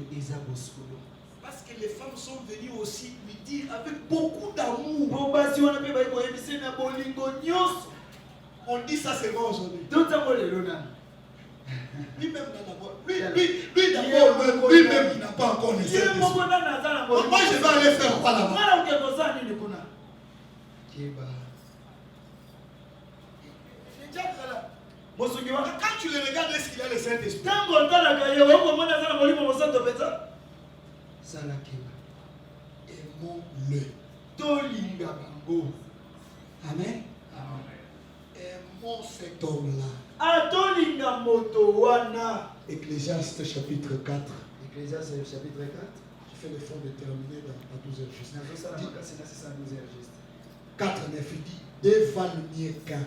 Speaker 2: Parce que les femmes sont venues aussi lui dire avec beaucoup d'amour. On dit ça seulement aujourd'hui. Lui-même il n'a pas encore le Saint-Esprit. Moi je vais aller faire quoi là-bas? Quand tu le regardes, est-ce qu'il a le Saint-Esprit? Aimons-le. Amen. Aimons cet homme-là. Ecclésiaste chapitre 4.
Speaker 3: Ecclésiaste chapitre 4.
Speaker 2: Je fais l'effort de terminer à 12h juste. 4, 9, il dit 2 valent mieux qu'un.